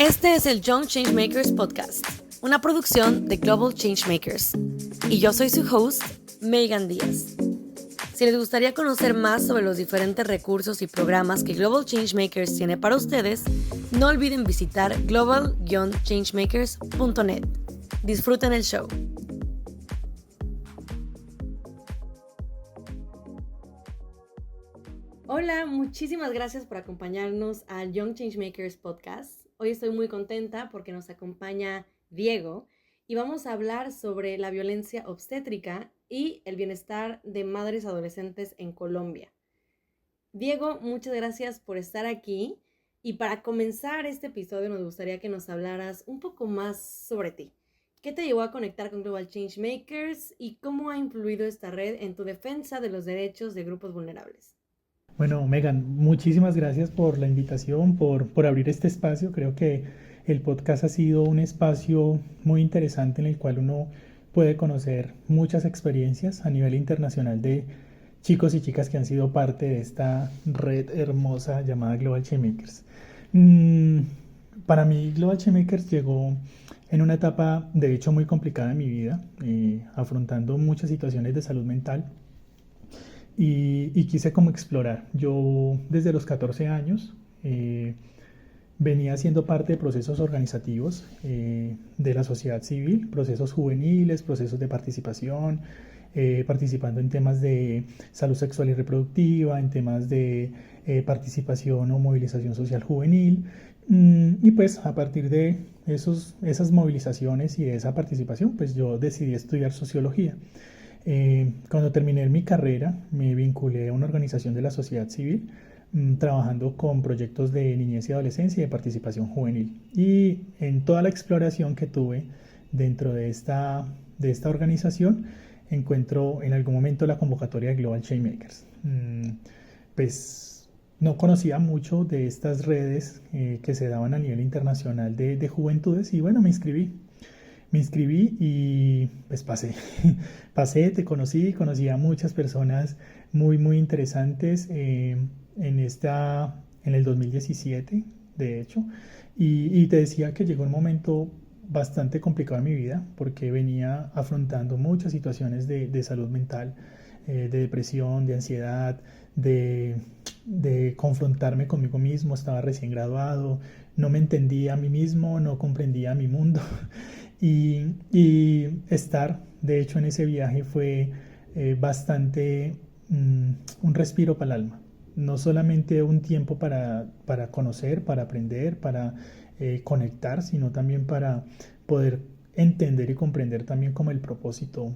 Este es el Young Changemakers Podcast, una producción de Global Changemakers. Y yo soy su host, Megan Díaz. Si les gustaría conocer más sobre los diferentes recursos y programas que Global Changemakers tiene para ustedes, no olviden visitar global-changemakers.net. Disfruten el show. Hola, muchísimas gracias por acompañarnos al Young Changemakers Podcast. Hoy estoy muy contenta porque nos acompaña Diego y vamos a hablar sobre la violencia obstétrica y el bienestar de madres adolescentes en Colombia. Diego, muchas gracias por estar aquí y para comenzar este episodio nos gustaría que nos hablaras un poco más sobre ti. ¿Qué te llevó a conectar con Global Changemakers y cómo ha influido esta red en tu defensa de los derechos de grupos vulnerables? Bueno, Megan, muchísimas gracias por la invitación, por abrir este espacio. Creo que el podcast ha sido un espacio muy interesante en el cual uno puede conocer muchas experiencias a nivel internacional de chicos y chicas que han sido parte de esta red hermosa llamada Global Changemakers. Para mí, Global Changemakers llegó en una etapa, de hecho, muy complicada en mi vida, afrontando muchas situaciones de salud mental. Y quise como explorar. Yo desde los 14 años venía siendo parte de procesos organizativos de la sociedad civil, procesos juveniles, procesos de participación, participando en temas de salud sexual y reproductiva, en temas de participación o movilización social juvenil. Y pues a partir de esas movilizaciones y de esa participación, pues yo decidí estudiar sociología. Cuando terminé mi carrera, me vinculé a una organización de la sociedad civil, trabajando con proyectos de niñez y adolescencia y de participación juvenil. Y en toda la exploración que tuve dentro de esta organización, encuentro en algún momento la convocatoria de Global Changemakers. Pues no conocía mucho de estas redes que se daban a nivel internacional de juventudes y bueno, me inscribí y pues pasé. Pasé, conocí a muchas personas muy interesantes en el 2017, de hecho. Y te decía que llegó un momento bastante complicado en mi vida porque venía afrontando muchas situaciones de salud mental, de depresión, de ansiedad, de confrontarme conmigo mismo. Estaba recién graduado, no me entendía a mí mismo, no comprendía mi mundo. Y estar, de hecho, en ese viaje fue bastante un respiro para el alma. No solamente un tiempo para conocer, para aprender, para conectar, sino también para poder entender y comprender también como el propósito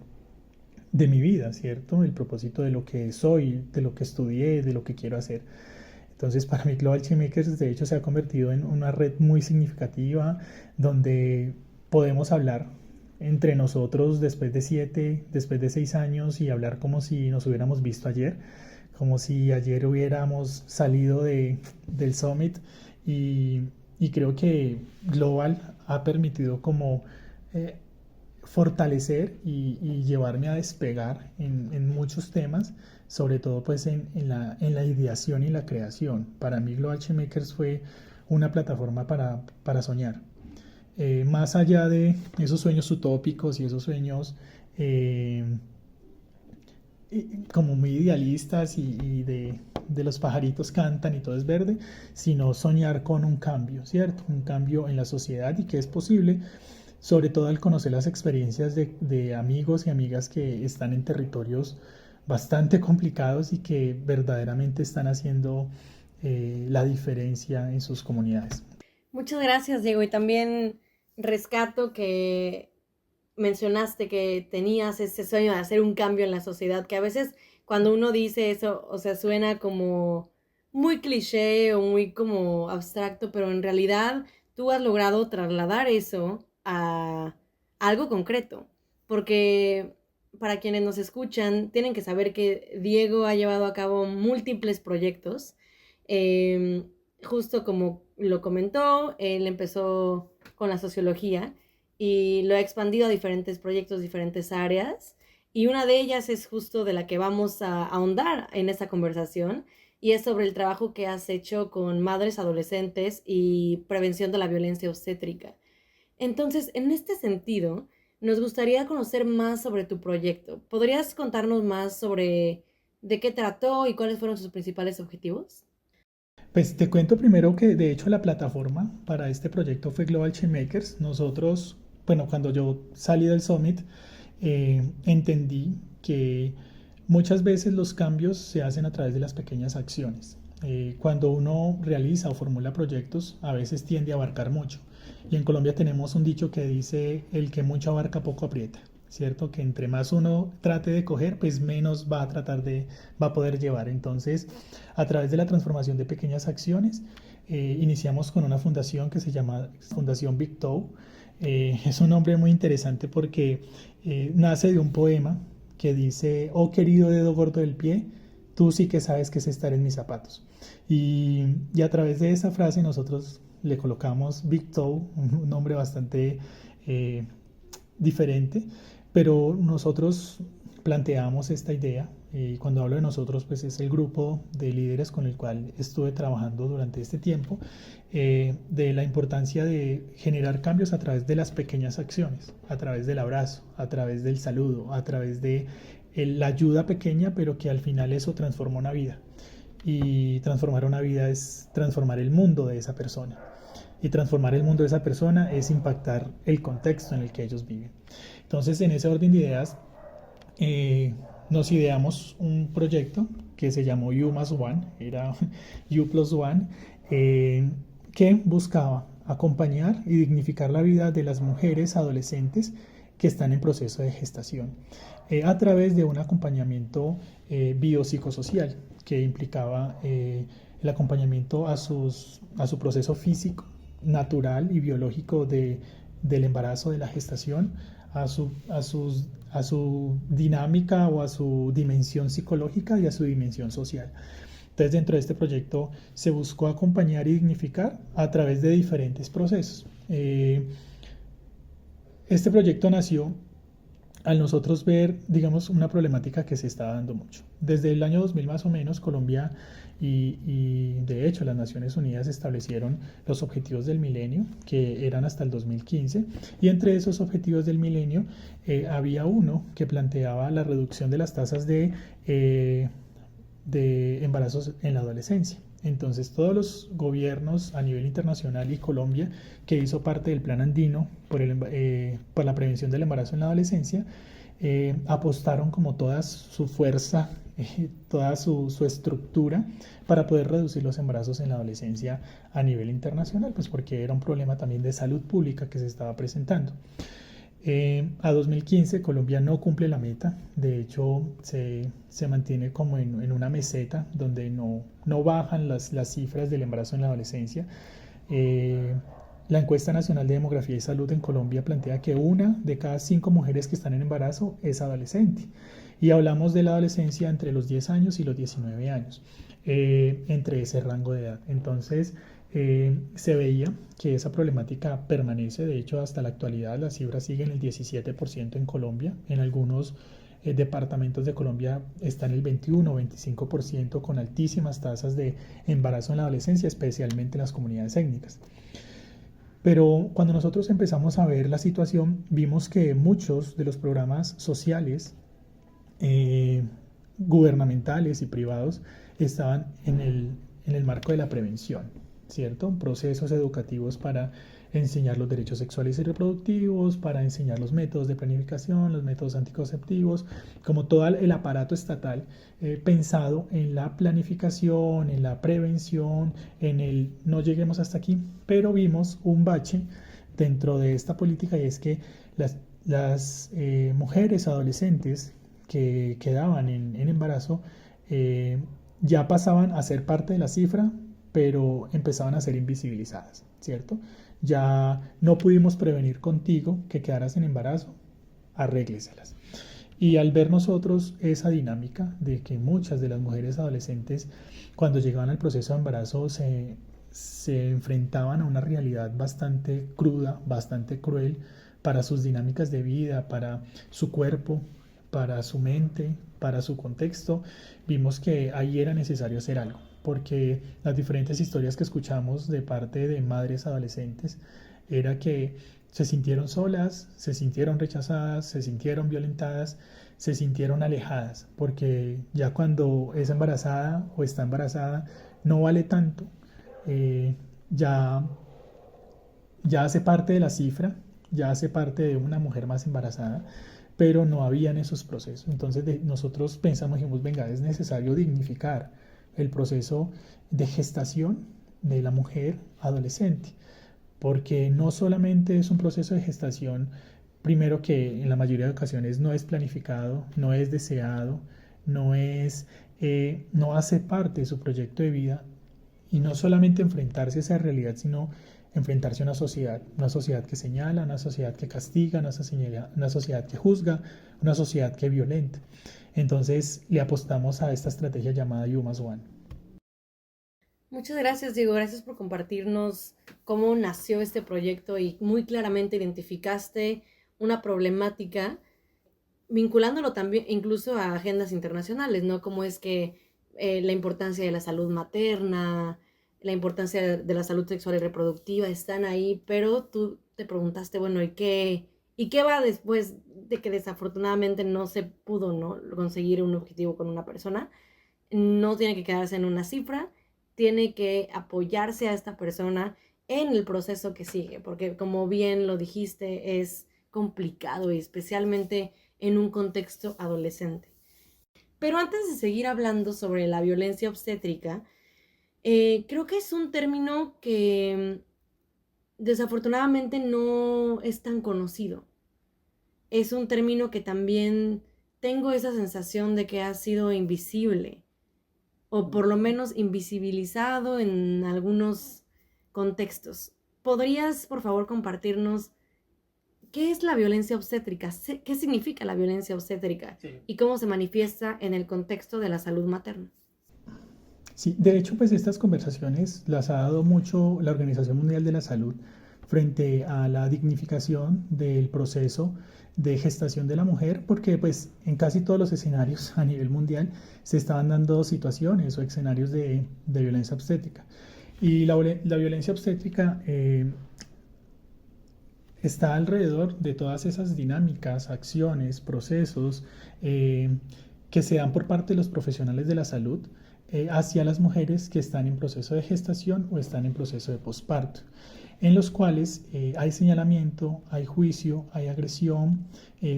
de mi vida, ¿cierto? El propósito de lo que soy, de lo que estudié, de lo que quiero hacer. Entonces, para mí Global Changemakers de hecho se ha convertido en una red muy significativa donde podemos hablar entre nosotros después de 6 años y hablar como si nos hubiéramos visto ayer, como si ayer hubiéramos salido del Summit y creo que Global ha permitido como fortalecer y llevarme a despegar en muchos temas, sobre todo pues en la ideación y la creación. Para mí Global Changemakers fue una plataforma para soñar. Más allá de esos sueños utópicos y esos sueños como muy idealistas y de los pajaritos cantan y todo es verde, sino soñar con un cambio, ¿cierto? Un cambio en la sociedad y que es posible, sobre todo al conocer las experiencias de amigos y amigas que están en territorios bastante complicados y que verdaderamente están haciendo la diferencia en sus comunidades. Muchas gracias, Diego, y también rescato que mencionaste que tenías ese sueño de hacer un cambio en la sociedad, que a veces cuando uno dice eso, o sea, suena como muy cliché o muy como abstracto, pero en realidad tú has logrado trasladar eso a algo concreto, porque para quienes nos escuchan, tienen que saber que Diego ha llevado a cabo múltiples proyectos. Eh, Justo como lo comentó, él empezó con la sociología y lo ha expandido a diferentes proyectos, diferentes áreas. Y una de ellas es justo de la que vamos a ahondar en esta conversación y es sobre el trabajo que has hecho con madres adolescentes y prevención de la violencia obstétrica. Entonces, en este sentido, nos gustaría conocer más sobre tu proyecto. ¿Podrías contarnos más sobre de qué trató y cuáles fueron sus principales objetivos? Pues te cuento primero que de hecho la plataforma para este proyecto fue Global Changemakers. Nosotros, bueno, cuando yo salí del Summit, entendí que muchas veces los cambios se hacen a través de las pequeñas acciones. Cuando uno realiza o formula proyectos, a veces tiende a abarcar mucho. Y en Colombia tenemos un dicho que dice, el que mucho abarca poco aprieta. ¿Cierto? Que entre más uno trate de coger, pues menos va a va a poder llevar. Entonces, a través de la transformación de pequeñas acciones, iniciamos con una fundación que se llama Fundación Big Toe. Es un nombre muy interesante porque nace de un poema que dice, oh querido dedo gordo del pie, tú sí que sabes que es estar en mis zapatos. Y a través de esa frase nosotros le colocamos Big Toe, un nombre bastante diferente, pero nosotros planteamos esta idea y cuando hablo de nosotros pues es el grupo de líderes con el cual estuve trabajando durante este tiempo, de la importancia de generar cambios a través de las pequeñas acciones, a través del abrazo, a través del saludo, a través de la ayuda pequeña, pero que al final eso transforma una vida. Y transformar una vida es transformar el mundo de esa persona. Y transformar el mundo de esa persona es impactar el contexto en el que ellos viven. Entonces, en ese orden de ideas, nos ideamos un proyecto que se llamó You Más One, era You Plus One, que buscaba acompañar y dignificar la vida de las mujeres adolescentes que están en proceso de gestación, a través de un acompañamiento biopsicosocial que implicaba el acompañamiento a su proceso físico, natural y biológico del embarazo, de la gestación, a su dinámica o a su dimensión psicológica y a su dimensión social. Entonces, dentro de este proyecto se buscó acompañar y dignificar a través de diferentes procesos. Este proyecto nació al nosotros ver, digamos, una problemática que se está dando mucho. Desde el año 2000 más o menos, Colombia y de hecho las Naciones Unidas establecieron los objetivos del milenio, que eran hasta el 2015, y entre esos objetivos del milenio había uno que planteaba la reducción de las tasas de embarazos en la adolescencia. Entonces todos los gobiernos a nivel internacional y Colombia, que hizo parte del Plan Andino por la prevención del embarazo en la adolescencia, apostaron como toda su fuerza, toda su estructura para poder reducir los embarazos en la adolescencia a nivel internacional, pues porque era un problema también de salud pública que se estaba presentando. A 2015 Colombia no cumple la meta, de hecho se mantiene como en una meseta donde no bajan las cifras del embarazo en la adolescencia. La encuesta nacional de demografía y salud en Colombia plantea que 1 de cada 5 mujeres que están en embarazo es adolescente. Y hablamos de la adolescencia entre los 10 años y los 19 años, entre ese rango de edad. Entonces, se veía que esa problemática permanece, de hecho hasta la actualidad las cifras siguen el 17% en Colombia, en algunos departamentos de Colombia están el 21 o 25% con altísimas tasas de embarazo en la adolescencia, especialmente en las comunidades étnicas. Pero cuando nosotros empezamos a ver la situación, vimos que muchos de los programas sociales, gubernamentales y privados estaban en el marco de la prevención, ¿cierto? Procesos educativos para enseñar los derechos sexuales y reproductivos, para enseñar los métodos de planificación, los métodos anticonceptivos, como todo el aparato estatal pensado en la planificación, en la prevención, en el no lleguemos hasta aquí, pero vimos un bache dentro de esta política y es que las mujeres adolescentes que quedaban en embarazo ya pasaban a ser parte de la cifra, pero empezaban a ser invisibilizadas, ¿cierto? Ya no pudimos prevenir contigo que quedaras en embarazo, arrégleselas. Y al ver nosotros esa dinámica de que muchas de las mujeres adolescentes cuando llegaban al proceso de embarazo se enfrentaban a una realidad bastante cruda, bastante cruel para sus dinámicas de vida, para su cuerpo, para su mente, para su contexto, vimos que ahí era necesario hacer algo. porque las diferentes historias que escuchamos de parte de madres adolescentes era que se sintieron solas, se sintieron rechazadas, se sintieron violentadas, se sintieron alejadas, porque ya cuando es embarazada o está embarazada no vale tanto, eh, ya, ya hace parte de la cifra, ya hace parte de una mujer más embarazada, pero no habían esos procesos. Entonces nosotros pensamos, dijimos, venga, es necesario dignificar el proceso de gestación de la mujer adolescente, porque no solamente es un proceso de gestación, primero que en la mayoría de ocasiones no es planificado, no es deseado, no hace parte de su proyecto de vida, y no solamente enfrentarse a esa realidad, sino enfrentarse a una sociedad que señala, una sociedad que castiga, una sociedad que juzga, una sociedad que violenta. Entonces le apostamos a esta estrategia llamada You Must One. Muchas gracias, Diego. Gracias por compartirnos cómo nació este proyecto y muy claramente identificaste una problemática, vinculándolo también incluso a agendas internacionales, ¿no? Como es que la importancia de la salud materna, la importancia de la salud sexual y reproductiva están ahí, pero tú te preguntaste, bueno, ¿y qué va después de que desafortunadamente no se pudo, ¿no?, conseguir un objetivo con una persona? No tiene que quedarse en una cifra, tiene que apoyarse a esta persona en el proceso que sigue, porque como bien lo dijiste, es complicado y especialmente en un contexto adolescente. Pero antes de seguir hablando sobre la violencia obstétrica, creo que es un término que desafortunadamente no es tan conocido. Es un término que también tengo esa sensación de que ha sido invisible, o por lo menos invisibilizado en algunos contextos. ¿Podrías, por favor, compartirnos qué es la violencia obstétrica? ¿Qué significa la violencia obstétrica? Sí. ¿Y cómo se manifiesta en el contexto de la salud materna? Sí, de hecho, pues estas conversaciones las ha dado mucho la Organización Mundial de la Salud frente a la dignificación del proceso de gestación de la mujer, porque pues en casi todos los escenarios a nivel mundial se estaban dando situaciones o escenarios de violencia obstétrica. Y la violencia obstétrica está alrededor de todas esas dinámicas, acciones, procesos que se dan por parte de los profesionales de la salud hacia las mujeres que están en proceso de gestación o están en proceso de posparto, en los cuales hay señalamiento, hay juicio, hay agresión,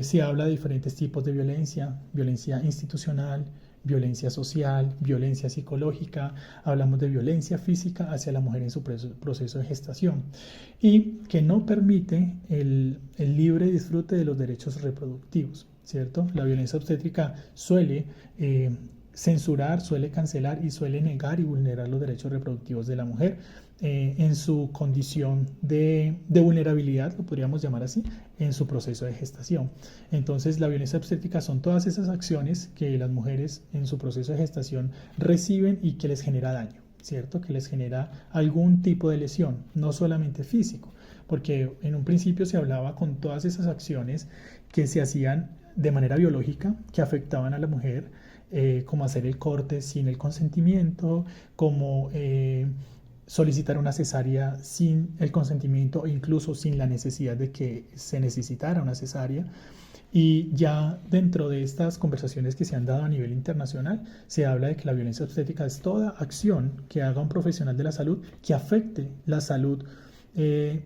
se habla de diferentes tipos de violencia, violencia institucional, violencia social, violencia psicológica, hablamos de violencia física hacia la mujer en su proceso de gestación y que no permite el libre disfrute de los derechos reproductivos, ¿cierto? La violencia obstétrica suele censurar, suele cancelar y suele negar y vulnerar los derechos reproductivos de la mujer en su condición de vulnerabilidad, lo podríamos llamar así, en su proceso de gestación. Entonces, la violencia obstétrica son todas esas acciones que las mujeres en su proceso de gestación reciben y que les genera daño, ¿cierto? Que les genera algún tipo de lesión, no solamente físico, porque en un principio se hablaba con todas esas acciones que se hacían de manera biológica, que afectaban a la mujer, como hacer el corte sin el consentimiento, como solicitar una cesárea sin el consentimiento o incluso sin la necesidad de que se necesitara una cesárea. Y ya dentro de estas conversaciones que se han dado a nivel internacional, se habla de que la violencia obstétrica es toda acción que haga un profesional de la salud que afecte la salud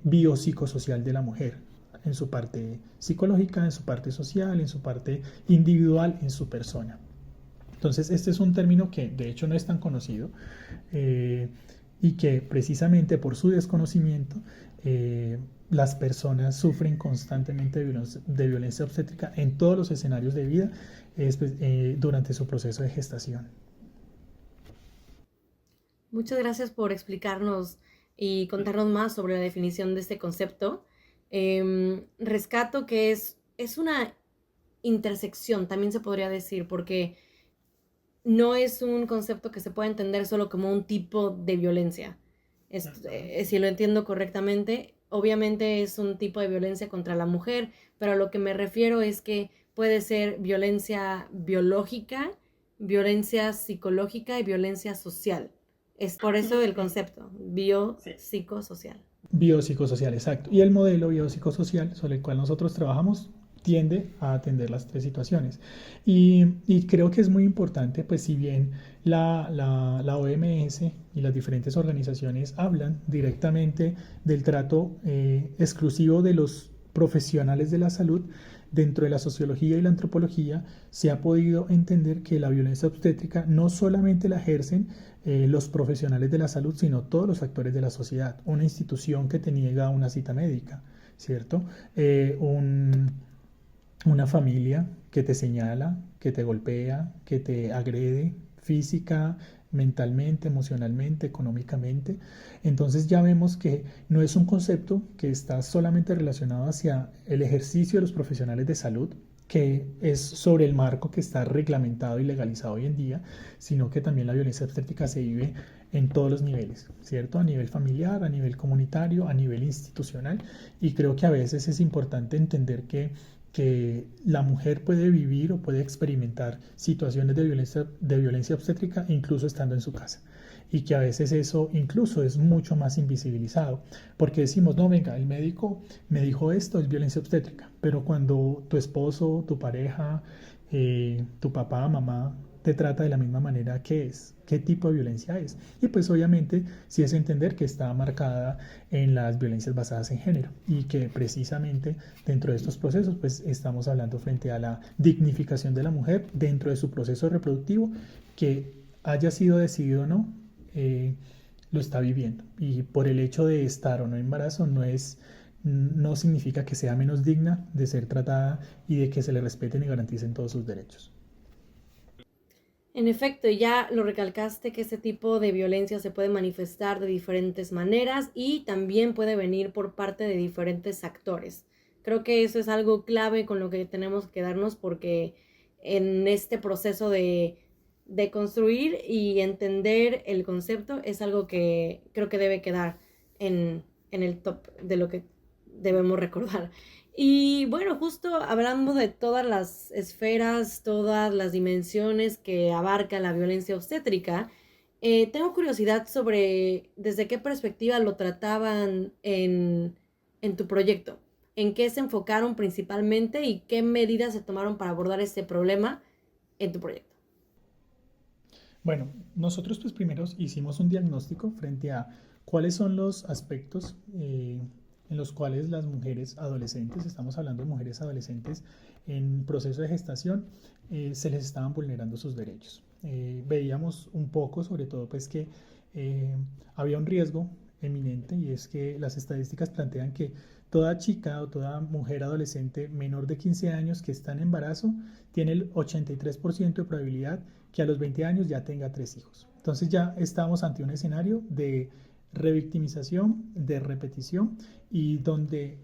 biopsicosocial de la mujer, en su parte psicológica, en su parte social, en su parte individual, en su persona. Entonces, este es un término que de hecho no es tan conocido y que precisamente por su desconocimiento las personas sufren constantemente de violencia obstétrica en todos los escenarios de vida durante su proceso de gestación. Muchas gracias por explicarnos y contarnos más sobre la definición de este concepto. Rescato que es una intersección, también se podría decir, porque no es un concepto que se pueda entender solo como un tipo de violencia. Si lo entiendo correctamente, obviamente es un tipo de violencia contra la mujer, pero a lo que me refiero es que puede ser violencia biológica, violencia psicológica y violencia social. Es por eso el concepto, biopsicosocial. Biopsicosocial, exacto. Y el modelo biopsicosocial sobre el cual nosotros trabajamos tiende a atender las tres situaciones. Y creo que es muy importante, pues si bien la OMS y las diferentes organizaciones hablan directamente del trato exclusivo de los profesionales de la salud, dentro de la sociología y la antropología se ha podido entender que la violencia obstétrica no solamente la ejercen los profesionales de la salud, sino todos los actores de la sociedad. Una institución que te niega una cita médica, ¿cierto? Una familia que te señala, que te golpea, que te agrede física, mentalmente, emocionalmente, económicamente. Entonces ya vemos que no es un concepto que está solamente relacionado hacia el ejercicio de los profesionales de salud, que es sobre el marco que está reglamentado y legalizado hoy en día, sino que también la violencia obstétrica se vive en todos los niveles, ¿cierto? A nivel familiar, a nivel comunitario, a nivel institucional, y creo que a veces es importante entender que la mujer puede vivir o puede experimentar situaciones de violencia obstétrica incluso estando en su casa. Y que a veces eso incluso es mucho más invisibilizado, porque decimos, no, venga, el médico me dijo esto, es violencia obstétrica, pero cuando tu esposo, tu pareja, tu papá, mamá, te trata de la misma manera, ¿qué es? ¿Qué tipo de violencia es? Y pues obviamente sí es entender que está marcada en las violencias basadas en género y que precisamente dentro de estos procesos pues estamos hablando frente a la dignificación de la mujer dentro de su proceso reproductivo, que haya sido decidido o no, lo está viviendo, y por el hecho de estar o no en embarazo no significa que sea menos digna de ser tratada y de que se le respeten y garanticen todos sus derechos. En efecto, ya lo recalcaste que este tipo de violencia se puede manifestar de diferentes maneras y también puede venir por parte de diferentes actores. Creo que eso es algo clave con lo que tenemos que darnos, porque en este proceso de construir y entender el concepto es algo que creo que debe quedar en el top de lo que debemos recordar. Y bueno, justo hablando de todas las esferas, todas las dimensiones que abarca la violencia obstétrica, tengo curiosidad sobre desde qué perspectiva lo trataban en tu proyecto, en qué se enfocaron principalmente y qué medidas se tomaron para abordar este problema en tu proyecto. Bueno, nosotros pues primero hicimos un diagnóstico frente a cuáles son los aspectos en los cuales las mujeres adolescentes, estamos hablando de mujeres adolescentes en proceso de gestación, se les estaban vulnerando sus derechos. Veíamos un poco, sobre todo, pues que había un riesgo eminente, y es que las estadísticas plantean que toda chica o toda mujer adolescente menor de 15 años que está en embarazo tiene el 83% de probabilidad que a los 20 años ya tenga 3 hijos. Entonces ya estamos ante un escenario de revictimización, de repetición, y donde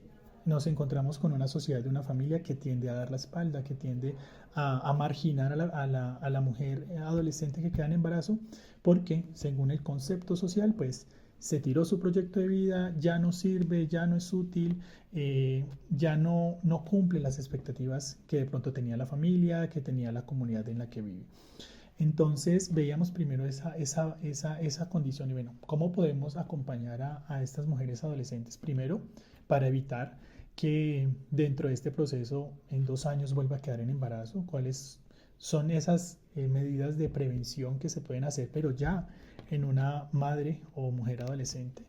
nos encontramos con una sociedad de una familia que tiende a dar la espalda, que tiende a marginar a la mujer adolescente que queda en embarazo, porque según el concepto social, pues se tiró su proyecto de vida, ya no sirve, ya no es útil, ya no cumple las expectativas que de pronto tenía la familia, que tenía la comunidad en la que vive. Entonces veíamos primero esa condición, y bueno, ¿cómo podemos acompañar a estas mujeres adolescentes? Primero, para evitar que dentro de este proceso en 2 años vuelva a quedar en embarazo. ¿Cuáles son esas medidas de prevención que se pueden hacer, pero ya en una madre o mujer adolescente?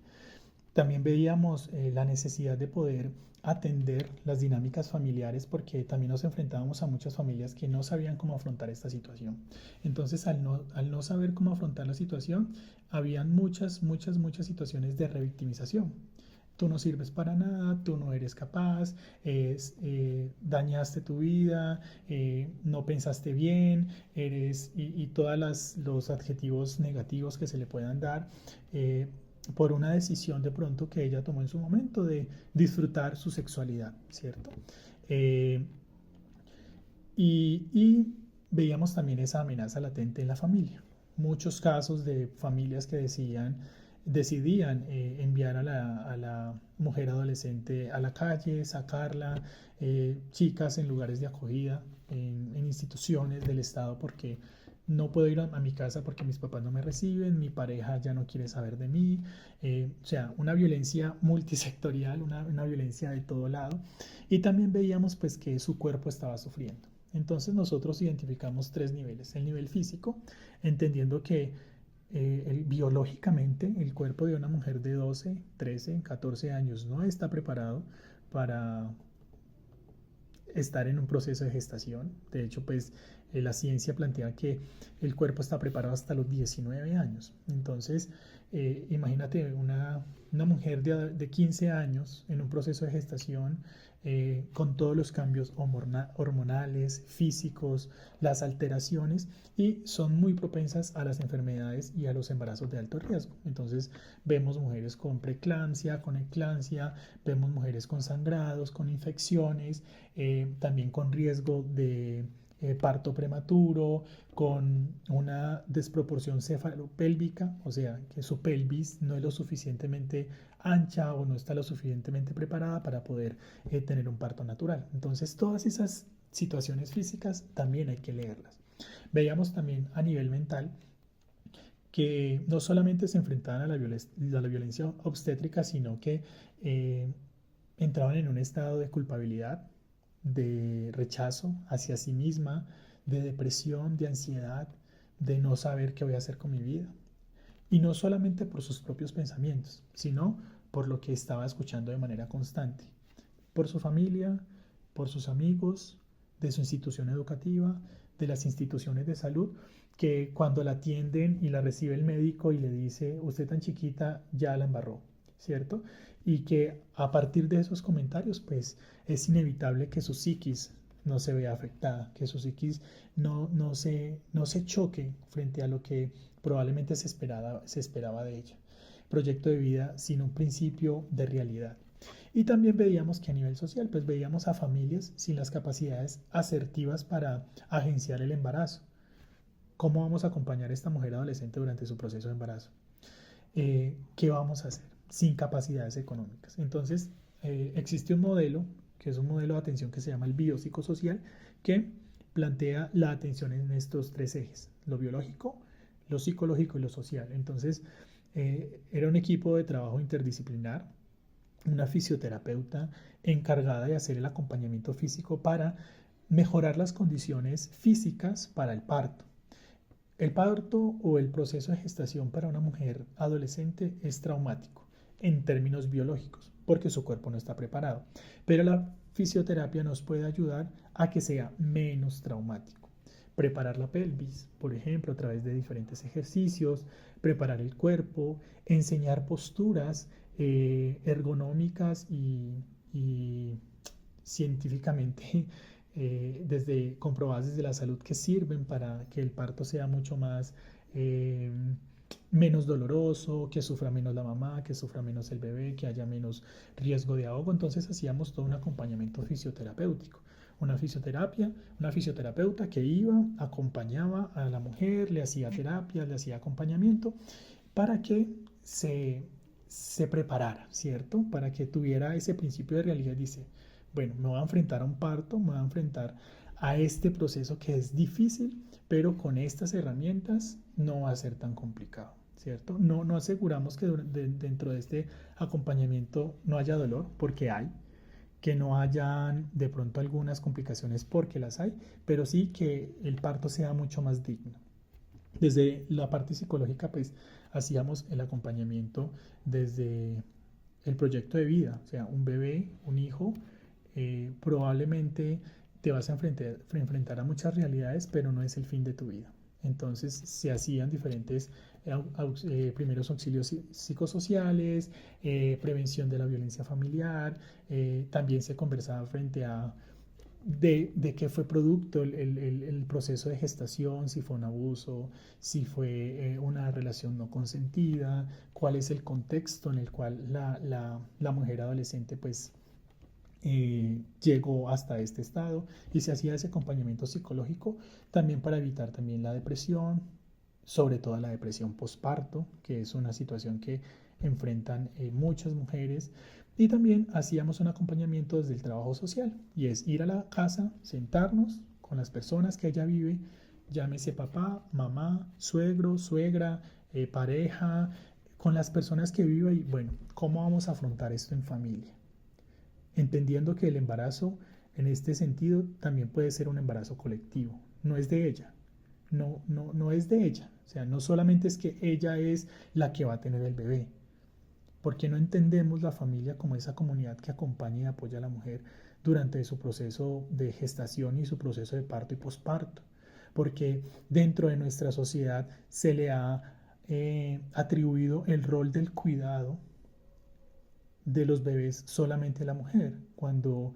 También veíamos la necesidad de poder atender las dinámicas familiares, porque también nos enfrentábamos a muchas familias que no sabían cómo afrontar esta situación. Entonces, al no saber cómo afrontar la situación, habían muchas situaciones de revictimización. Tú no sirves para nada, tú no eres capaz, dañaste tu vida, no pensaste bien, y todos los adjetivos negativos que se le puedan dar, por una decisión de pronto que ella tomó en su momento de disfrutar su sexualidad, ¿cierto? Eh, y veíamos también esa amenaza latente en la familia. Muchos casos de familias que decidían enviar a la mujer adolescente a la calle, sacarla, chicas en lugares de acogida, en instituciones del Estado, porque no puedo ir a mi casa porque mis papás no me reciben, mi pareja ya no quiere saber de mí, o sea, una violencia multisectorial, una violencia de todo lado. Y también veíamos pues que su cuerpo estaba sufriendo. Entonces nosotros identificamos tres niveles. El nivel físico, entendiendo que biológicamente el cuerpo de una mujer de 12, 13, 14 años no está preparado para estar en un proceso de gestación. De hecho, pues la ciencia plantea que el cuerpo está preparado hasta los 19 años. Entonces, imagínate una mujer de 15 años en un proceso de gestación con todos los cambios hormonales, físicos, las alteraciones y son muy propensas a las enfermedades y a los embarazos de alto riesgo. Entonces, vemos mujeres con preeclampsia, con eclampsia, vemos mujeres con sangrados, con infecciones, también con riesgo de parto prematuro, con una desproporción cefalopélvica, o sea, que su pelvis no es lo suficientemente ancha o no está lo suficientemente preparada para poder tener un parto natural. Entonces, todas esas situaciones físicas también hay que leerlas. Veíamos también a nivel mental que no solamente se enfrentaban a la violencia obstétrica, sino que entraban en un estado de culpabilidad, de rechazo hacia sí misma, de depresión, de ansiedad, de no saber qué voy a hacer con mi vida. Y no solamente por sus propios pensamientos, sino por lo que estaba escuchando de manera constante, por su familia, por sus amigos, de su institución educativa, de las instituciones de salud, que cuando la atienden y la recibe el médico y le dice, usted tan chiquita ya la embarró, ¿cierto? Y que a partir de esos comentarios, pues es inevitable que su psiquis no se vea afectada, que su psiquis no se choque frente a lo que probablemente se esperaba de ella. Proyecto de vida sin un principio de realidad. Y también veíamos que a nivel social, pues veíamos a familias sin las capacidades asertivas para agenciar el embarazo. ¿Cómo vamos a acompañar a esta mujer adolescente durante su proceso de embarazo? ¿Qué vamos a hacer sin capacidades económicas? Entonces, existe un modelo, que es un modelo de atención que se llama el biopsicosocial, que plantea la atención en estos tres ejes, lo biológico, lo psicológico y lo social. Entonces, era un equipo de trabajo interdisciplinar, una fisioterapeuta encargada de hacer el acompañamiento físico para mejorar las condiciones físicas para el parto. El parto o el proceso de gestación para una mujer adolescente es traumático en términos biológicos porque su cuerpo no está preparado, pero la fisioterapia nos puede ayudar a que sea menos traumático. Preparar la pelvis, por ejemplo, a través de diferentes ejercicios, preparar el cuerpo, enseñar posturas ergonómicas y científicamente comprobadas desde la salud que sirven para que el parto sea mucho más menos doloroso, que sufra menos la mamá, que sufra menos el bebé, que haya menos riesgo de ahogo. Entonces hacíamos todo un acompañamiento fisioterapéutico. Una fisioterapeuta que iba, acompañaba a la mujer, le hacía terapia, le hacía acompañamiento para que se preparara, ¿cierto? Para que tuviera ese principio de realidad. Dice, bueno, me voy a enfrentar a un parto, me voy a enfrentar a este proceso que es difícil, pero con estas herramientas no va a ser tan complicado, ¿cierto? No aseguramos que dentro de este acompañamiento no haya dolor, porque hay, que no hayan de pronto algunas complicaciones, porque las hay, pero sí que el parto sea mucho más digno. Desde la parte psicológica, pues hacíamos el acompañamiento desde el proyecto de vida, o sea, un bebé, un hijo, probablemente te vas a enfrentar a muchas realidades, pero no es el fin de tu vida. Entonces se hacían diferentes primeros auxilios psicosociales, prevención de la violencia familiar, también se conversaba frente a de qué fue producto el proceso de gestación, si fue un abuso, si fue una relación no consentida, cuál es el contexto en el cual la mujer adolescente pues llegó hasta este estado, y se hacía ese acompañamiento psicológico también para evitar también la depresión, sobre todo la depresión posparto, que es una situación que enfrentan muchas mujeres. Y también hacíamos un acompañamiento desde el trabajo social, y es ir a la casa, sentarnos con las personas que ella vive, llámese papá, mamá, suegro, suegra, pareja, con las personas que vive y bueno, ¿cómo vamos a afrontar esto en familia? Entendiendo que el embarazo en este sentido también puede ser un embarazo colectivo, no es de ella, no es de ella, o sea, no solamente es que ella es la que va a tener el bebé, porque no entendemos la familia como esa comunidad que acompaña y apoya a la mujer durante su proceso de gestación y su proceso de parto y posparto, porque dentro de nuestra sociedad se le ha atribuido el rol del cuidado de los bebés solamente a la mujer, cuando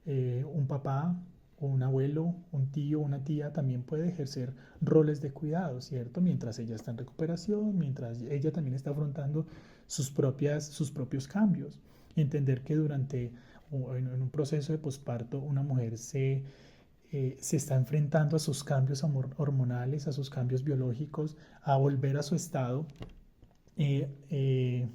un papá o un abuelo, un tío, una tía también puede ejercer roles de cuidado, ¿cierto? Mientras ella está en recuperación, mientras ella también está afrontando sus propios cambios. Entender que durante o en un proceso de posparto una mujer se está enfrentando a sus cambios hormonales, a sus cambios biológicos, a volver a su estado eh, eh,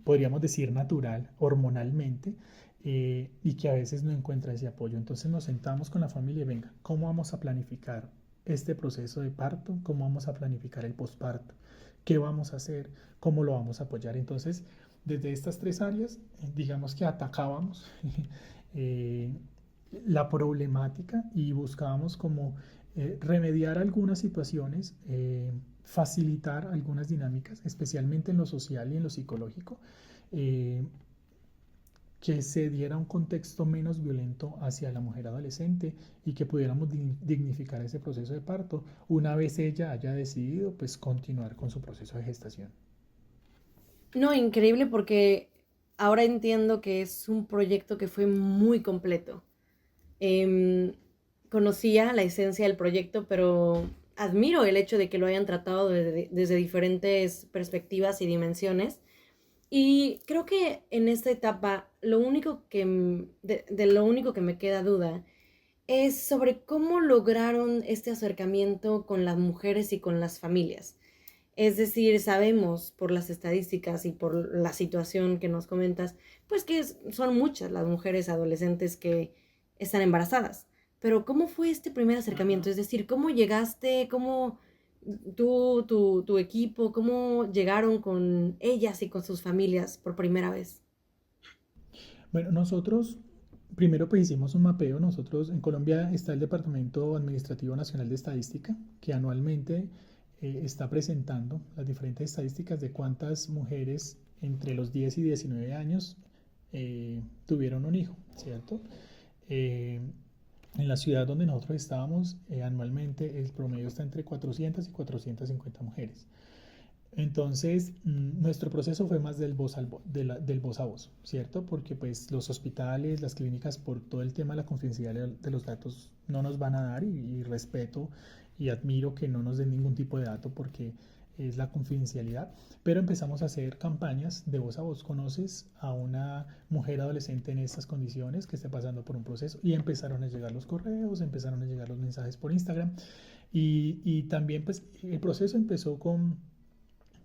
podríamos decir, natural, hormonalmente, y que a veces no encuentra ese apoyo. Entonces nos sentamos con la familia y venga, ¿cómo vamos a planificar este proceso de parto? ¿Cómo vamos a planificar el posparto? ¿Qué vamos a hacer? ¿Cómo lo vamos a apoyar? Entonces, desde estas tres áreas, digamos que atacábamos eh, la problemática y buscábamos como remediar algunas situaciones, facilitar algunas dinámicas, especialmente en lo social y en lo psicológico, eh, que se diera un contexto menos violento hacia la mujer adolescente y que pudiéramos dignificar ese proceso de parto una vez ella haya decidido pues continuar con su proceso de gestación. No, increíble porque ahora entiendo que es un proyecto que fue muy completo. Em, Conocía la esencia del proyecto, pero admiro el hecho de que lo hayan tratado desde diferentes perspectivas y dimensiones. Y creo que en esta etapa lo único de lo único que me queda duda es sobre cómo lograron este acercamiento con las mujeres y con las familias. Es decir, sabemos por las estadísticas y por la situación que nos comentas, pues que son muchas las mujeres adolescentes que están embarazadas. Pero ¿cómo fue este primer acercamiento? Es decir, ¿cómo llegaste? ¿Cómo tu equipo, cómo llegaron con ellas y con sus familias por primera vez? Bueno, nosotros primero pues hicimos un mapeo. Nosotros en Colombia está el Departamento Administrativo Nacional de Estadística, que anualmente está presentando las diferentes estadísticas de cuántas mujeres entre los 10 y 19 años tuvieron un hijo, ¿cierto? Eh, en la ciudad donde nosotros estábamos, anualmente el promedio está entre 400 y 450 mujeres. Entonces, nuestro proceso fue más del voz a voz, ¿cierto? Porque pues los hospitales, las clínicas, por todo el tema de la confidencialidad de los datos, no nos van a dar y respeto y admiro que no nos den ningún tipo de dato porque es la confidencialidad. Pero empezamos a hacer campañas de voz a voz. ¿Conoces a una mujer adolescente en estas condiciones que esté pasando por un proceso? Y empezaron a llegar los correos, empezaron a llegar los mensajes por Instagram. Y también pues el proceso empezó con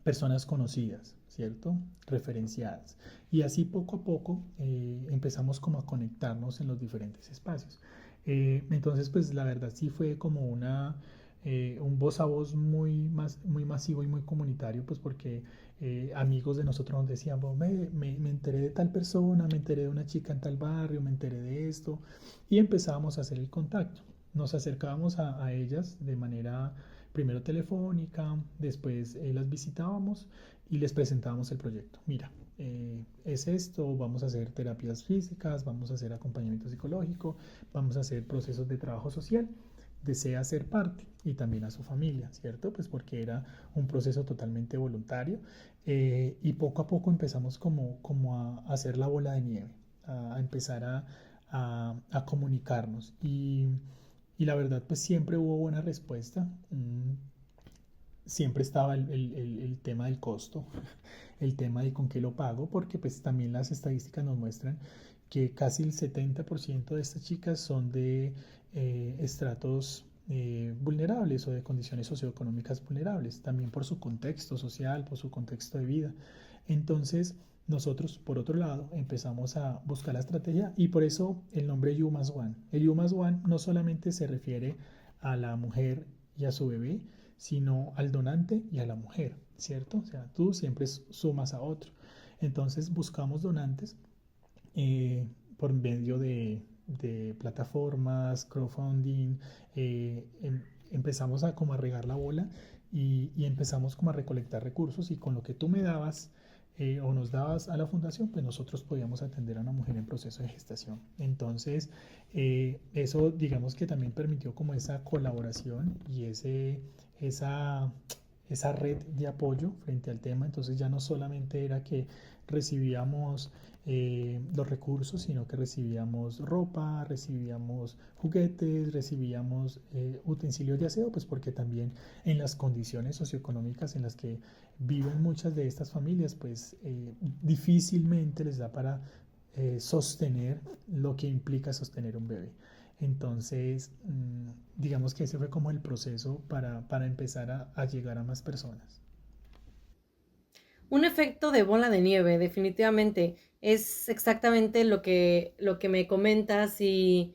personas conocidas, ¿cierto? Referenciadas. Y así poco a poco empezamos como a conectarnos en los diferentes espacios. Entonces, pues la verdad sí fue como un voz a voz muy masivo y muy comunitario, pues porque amigos de nosotros nos decían, "Bueno, me enteré de tal persona, me enteré de una chica en tal barrio, me enteré de esto", y empezábamos a hacer el contacto. Nos acercábamos a ellas de manera primero telefónica, después las visitábamos y les presentábamos el proyecto. Mira, es esto, vamos a hacer terapias físicas, vamos a hacer acompañamiento psicológico, vamos a hacer procesos de trabajo social. Desea ser parte y también a su familia, ¿cierto? Pues porque era un proceso totalmente voluntario y poco a poco empezamos como a hacer la bola de nieve, a empezar a comunicarnos y la verdad, pues siempre hubo buena respuesta. Siempre estaba el tema del costo, el tema de con qué lo pago, porque pues también las estadísticas nos muestran que casi el 70% de estas chicas son de estratos vulnerables o de condiciones socioeconómicas vulnerables, también por su contexto social, por su contexto de vida. Entonces, nosotros, por otro lado, empezamos a buscar la estrategia y por eso el nombre You Más One. El You Más One no solamente se refiere a la mujer y a su bebé, sino al donante y a la mujer, ¿cierto? O sea, tú siempre sumas a otro. Entonces buscamos donantes por medio de plataformas, crowdfunding, empezamos a como a regar la bola y empezamos como a recolectar recursos y con lo que tú me dabas o nos dabas a la fundación, pues nosotros podíamos atender a una mujer en proceso de gestación. Entonces, eso digamos que también permitió como esa colaboración y esa red de apoyo frente al tema. Entonces ya no solamente era que recibíamos los recursos, sino que recibíamos ropa, recibíamos juguetes, recibíamos utensilios de aseo, pues porque también en las condiciones socioeconómicas en las que viven muchas de estas familias, pues difícilmente les da para sostener lo que implica sostener un bebé. Entonces, digamos que ese fue como el proceso para empezar a llegar a más personas. Un efecto de bola de nieve, definitivamente. Es exactamente lo que me comentas y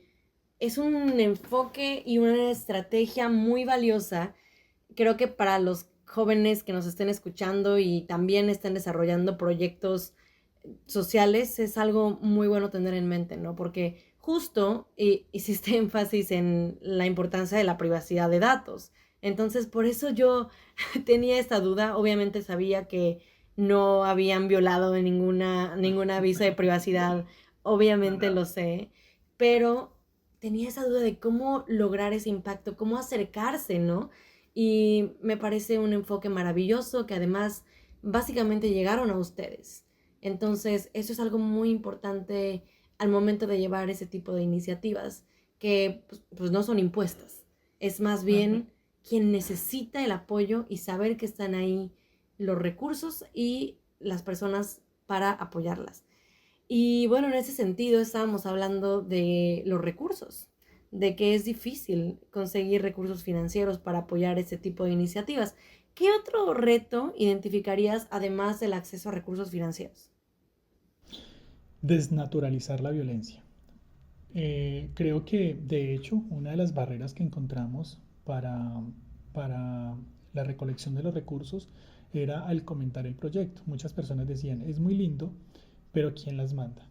es un enfoque y una estrategia muy valiosa. Creo que para los jóvenes que nos estén escuchando y también estén desarrollando proyectos sociales es algo muy bueno tener en mente, ¿no? Porque justo hiciste énfasis en la importancia de la privacidad de datos. Entonces, por eso yo tenía esta duda. Obviamente sabía que no habían violado ninguna aviso de privacidad. Obviamente lo sé. Pero tenía esa duda de cómo lograr ese impacto, cómo acercarse, ¿no? Y me parece un enfoque maravilloso que además básicamente llegaron a ustedes. Entonces, eso es algo muy importante al momento de llevar ese tipo de iniciativas que pues no son impuestas. Es más bien quien necesita el apoyo y saber que están ahí los recursos y las personas para apoyarlas. Y bueno, en ese sentido estábamos hablando de los recursos, de que es difícil conseguir recursos financieros para apoyar este tipo de iniciativas. ¿Qué otro reto identificarías además del acceso a recursos financieros? Desnaturalizar la violencia. Creo que de hecho una de las barreras que encontramos para la recolección de los recursos era al comentar el proyecto. Muchas personas decían, es muy lindo, pero ¿quién las manda?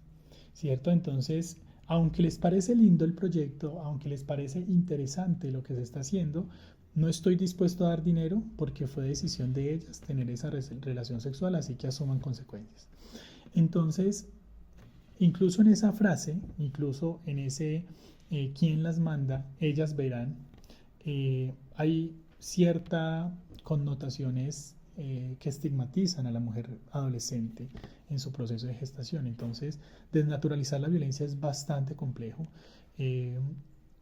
¿Cierto? Entonces, aunque les parece lindo el proyecto, aunque les parece interesante lo que se está haciendo, no estoy dispuesto a dar dinero porque fue decisión de ellas tener esa relación sexual, así que asuman consecuencias. Entonces, incluso en esa frase, incluso en ese quién las manda, ellas verán, hay ciertas connotaciones que estigmatizan a la mujer adolescente en su proceso de gestación. Entonces, desnaturalizar la violencia es bastante complejo eh,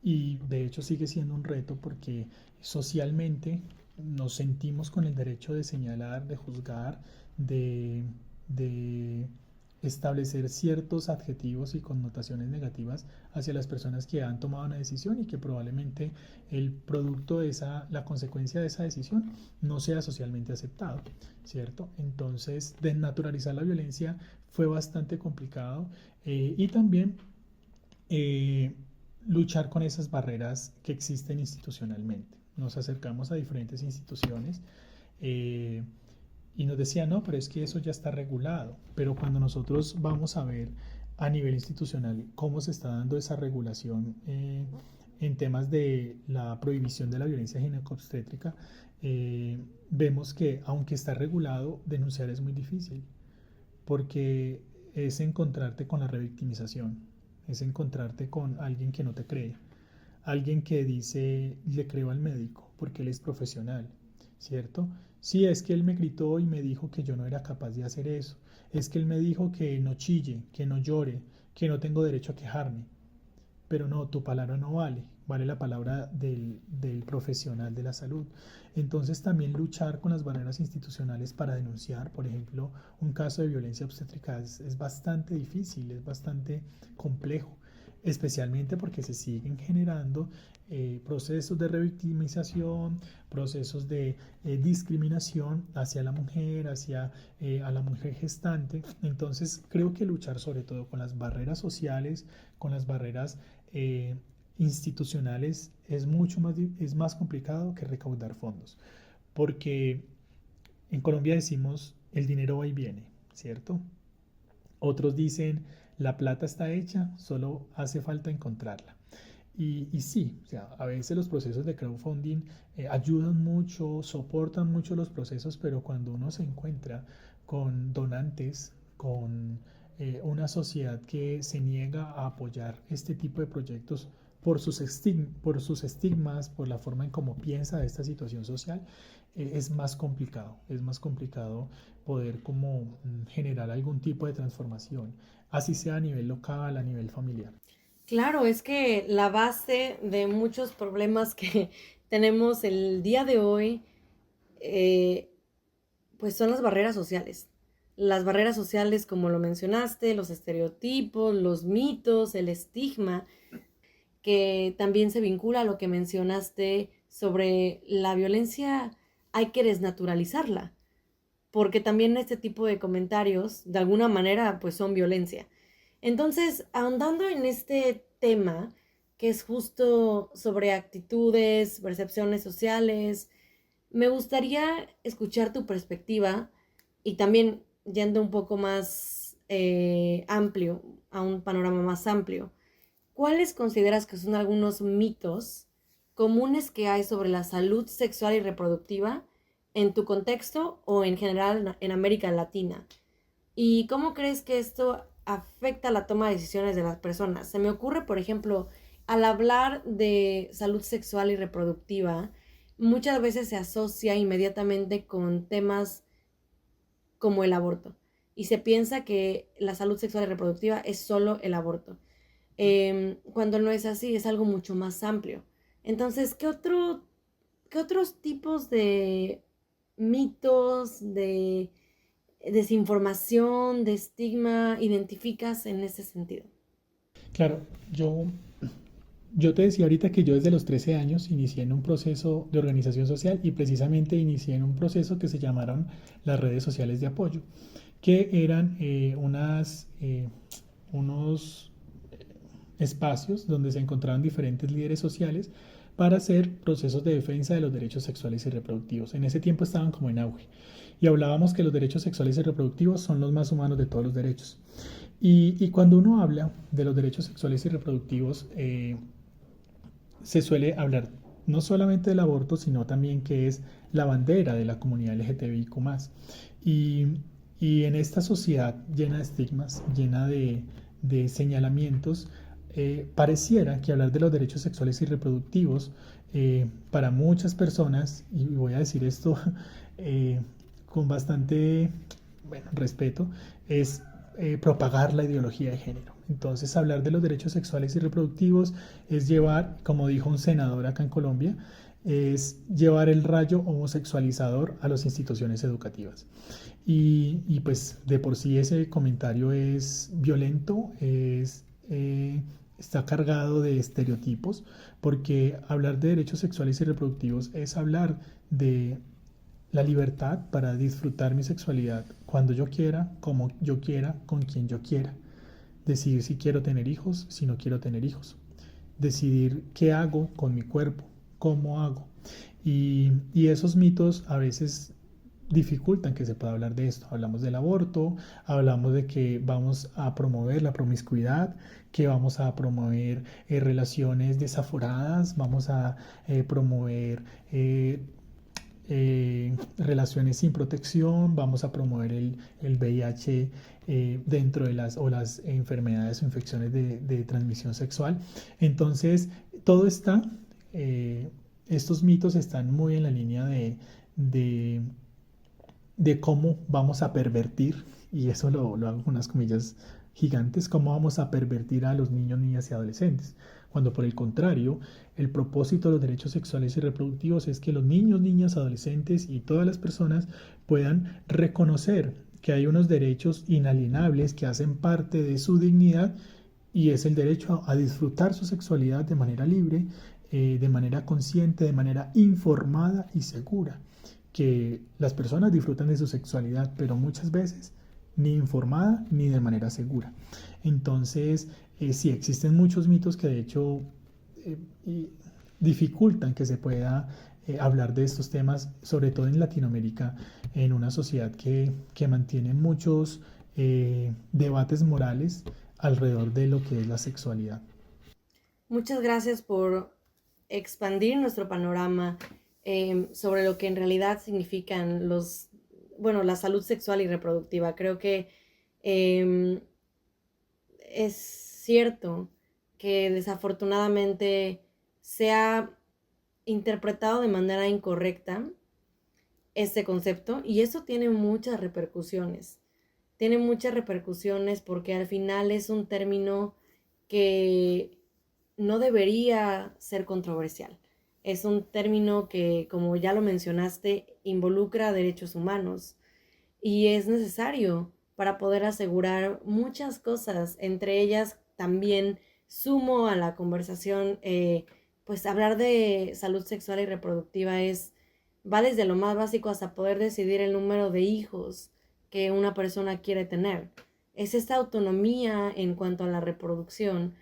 y de hecho sigue siendo un reto porque socialmente nos sentimos con el derecho de señalar, de juzgar, de establecer ciertos adjetivos y connotaciones negativas hacia las personas que han tomado una decisión y que probablemente el producto de la consecuencia de esa decisión no sea socialmente aceptado, ¿cierto? Entonces, desnaturalizar la violencia fue bastante complicado y también eh, luchar con esas barreras que existen institucionalmente. Nos acercamos a diferentes instituciones eh, y nos decía, no, pero es que eso ya está regulado. Pero cuando nosotros vamos a ver a nivel institucional cómo se está dando esa regulación en temas de la prohibición de la violencia ginecobstétrica, vemos que aunque está regulado, denunciar es muy difícil, porque es encontrarte con la revictimización, es encontrarte con alguien que no te cree, alguien que dice, le creo al médico porque él es profesional, ¿cierto? Sí, es que él me gritó y me dijo que yo no era capaz de hacer eso. Es que él me dijo que no chille, que no llore, que no tengo derecho a quejarme. Pero no, tu palabra no vale, vale la palabra del profesional de la salud. Entonces también luchar con las barreras institucionales para denunciar, por ejemplo, un caso de violencia obstétrica es bastante difícil, es bastante complejo, especialmente porque se siguen generando procesos de revictimización, procesos de discriminación hacia la mujer, hacia a la mujer gestante. Entonces creo que luchar sobre todo con las barreras sociales, con las barreras institucionales es más complicado que recaudar fondos, porque en Colombia decimos el dinero va y viene, ¿cierto? Otros dicen la plata está hecha, solo hace falta encontrarla. Y sí, o sea, a veces los procesos de crowdfunding ayudan mucho, soportan mucho los procesos, pero cuando uno se encuentra con donantes, con una sociedad que se niega a apoyar este tipo de proyectos por sus estigmas, por la forma en cómo piensa de esta situación social, es más complicado poder como generar algún tipo de transformación, así sea a nivel local, a nivel familiar. Claro, es que la base de muchos problemas que tenemos el día de hoy, eh, pues son las barreras sociales. Las barreras sociales, como lo mencionaste, los estereotipos, los mitos, el estigma, que también se vincula a lo que mencionaste sobre la violencia, hay que desnaturalizarla, porque también este tipo de comentarios, de alguna manera, pues son violencia. Entonces, ahondando en este tema, que es justo sobre actitudes, percepciones sociales, me gustaría escuchar tu perspectiva y también yendo un poco más amplio, a un panorama más amplio. ¿Cuáles consideras que son algunos mitos comunes que hay sobre la salud sexual y reproductiva en tu contexto o en general en América Latina? ¿Y cómo crees que esto afecta la toma de decisiones de las personas? Se me ocurre, por ejemplo, al hablar de salud sexual y reproductiva, muchas veces se asocia inmediatamente con temas como el aborto. Y se piensa que la salud sexual y reproductiva es solo el aborto. Cuando no es así, es algo mucho más amplio. Entonces, qué otros tipos de mitos, de desinformación, de estigma identificas en ese sentido? Claro, yo te decía ahorita que yo desde los 13 años inicié en un proceso de organización social y precisamente inicié en un proceso que se llamaron las redes sociales de apoyo, que eran unos espacios donde se encontraban diferentes líderes sociales para hacer procesos de defensa de los derechos sexuales y reproductivos. En ese tiempo estaban como en auge y hablábamos que los derechos sexuales y reproductivos son los más humanos de todos los derechos. Y cuando uno habla de los derechos sexuales y reproductivos, se suele hablar no solamente del aborto, sino también que es la bandera de la comunidad LGTBIQ+. Y, y en esta sociedad llena de estigmas, llena de señalamientos, pareciera que hablar de los derechos sexuales y reproductivos para muchas personas, y voy a decir esto con bastante respeto, es propagar la ideología de género. Entonces, hablar de los derechos sexuales y reproductivos es llevar, como dijo un senador acá en Colombia, es llevar el rayo homosexualizador a las instituciones educativas. Pues de por sí ese comentario es violento, está cargado de estereotipos, porque hablar de derechos sexuales y reproductivos es hablar de la libertad para disfrutar mi sexualidad cuando yo quiera, como yo quiera, con quien yo quiera. Decidir si quiero tener hijos, si no quiero tener hijos. Decidir qué hago con mi cuerpo, cómo hago. Y esos mitos a veces dificultan que se pueda hablar de esto. Hablamos del aborto, hablamos de que vamos a promover la promiscuidad, que vamos a promover relaciones desaforadas, vamos a promover relaciones sin protección, vamos a promover el VIH dentro de las enfermedades o infecciones de transmisión sexual. Entonces, todo está, estos mitos están muy en la línea de, de cómo vamos a pervertir, y eso lo hago con unas comillas gigantes, cómo vamos a pervertir a los niños, niñas y adolescentes, cuando por el contrario, el propósito de los derechos sexuales y reproductivos es que los niños, niñas, adolescentes y todas las personas puedan reconocer que hay unos derechos inalienables que hacen parte de su dignidad, y es el derecho a disfrutar su sexualidad de manera libre, de manera consciente, de manera informada y segura. Que las personas disfrutan de su sexualidad, pero muchas veces ni informada ni de manera segura. Entonces, sí existen muchos mitos que de hecho y dificultan que se pueda hablar de estos temas, sobre todo en Latinoamérica, en una sociedad que mantiene muchos debates morales alrededor de lo que es la sexualidad. Muchas gracias por expandir nuestro panorama sobre lo que en realidad significan la salud sexual y reproductiva. Creo que eh, es cierto que desafortunadamente se ha interpretado de manera incorrecta este concepto y eso tiene muchas repercusiones. Tiene muchas repercusiones porque al final es un término que no debería ser controversial. Es un término que, como ya lo mencionaste, involucra derechos humanos y es necesario para poder asegurar muchas cosas, entre ellas también sumo a la conversación, pues hablar de salud sexual y reproductiva va desde lo más básico hasta poder decidir el número de hijos que una persona quiere tener. Es esta autonomía en cuanto a la reproducción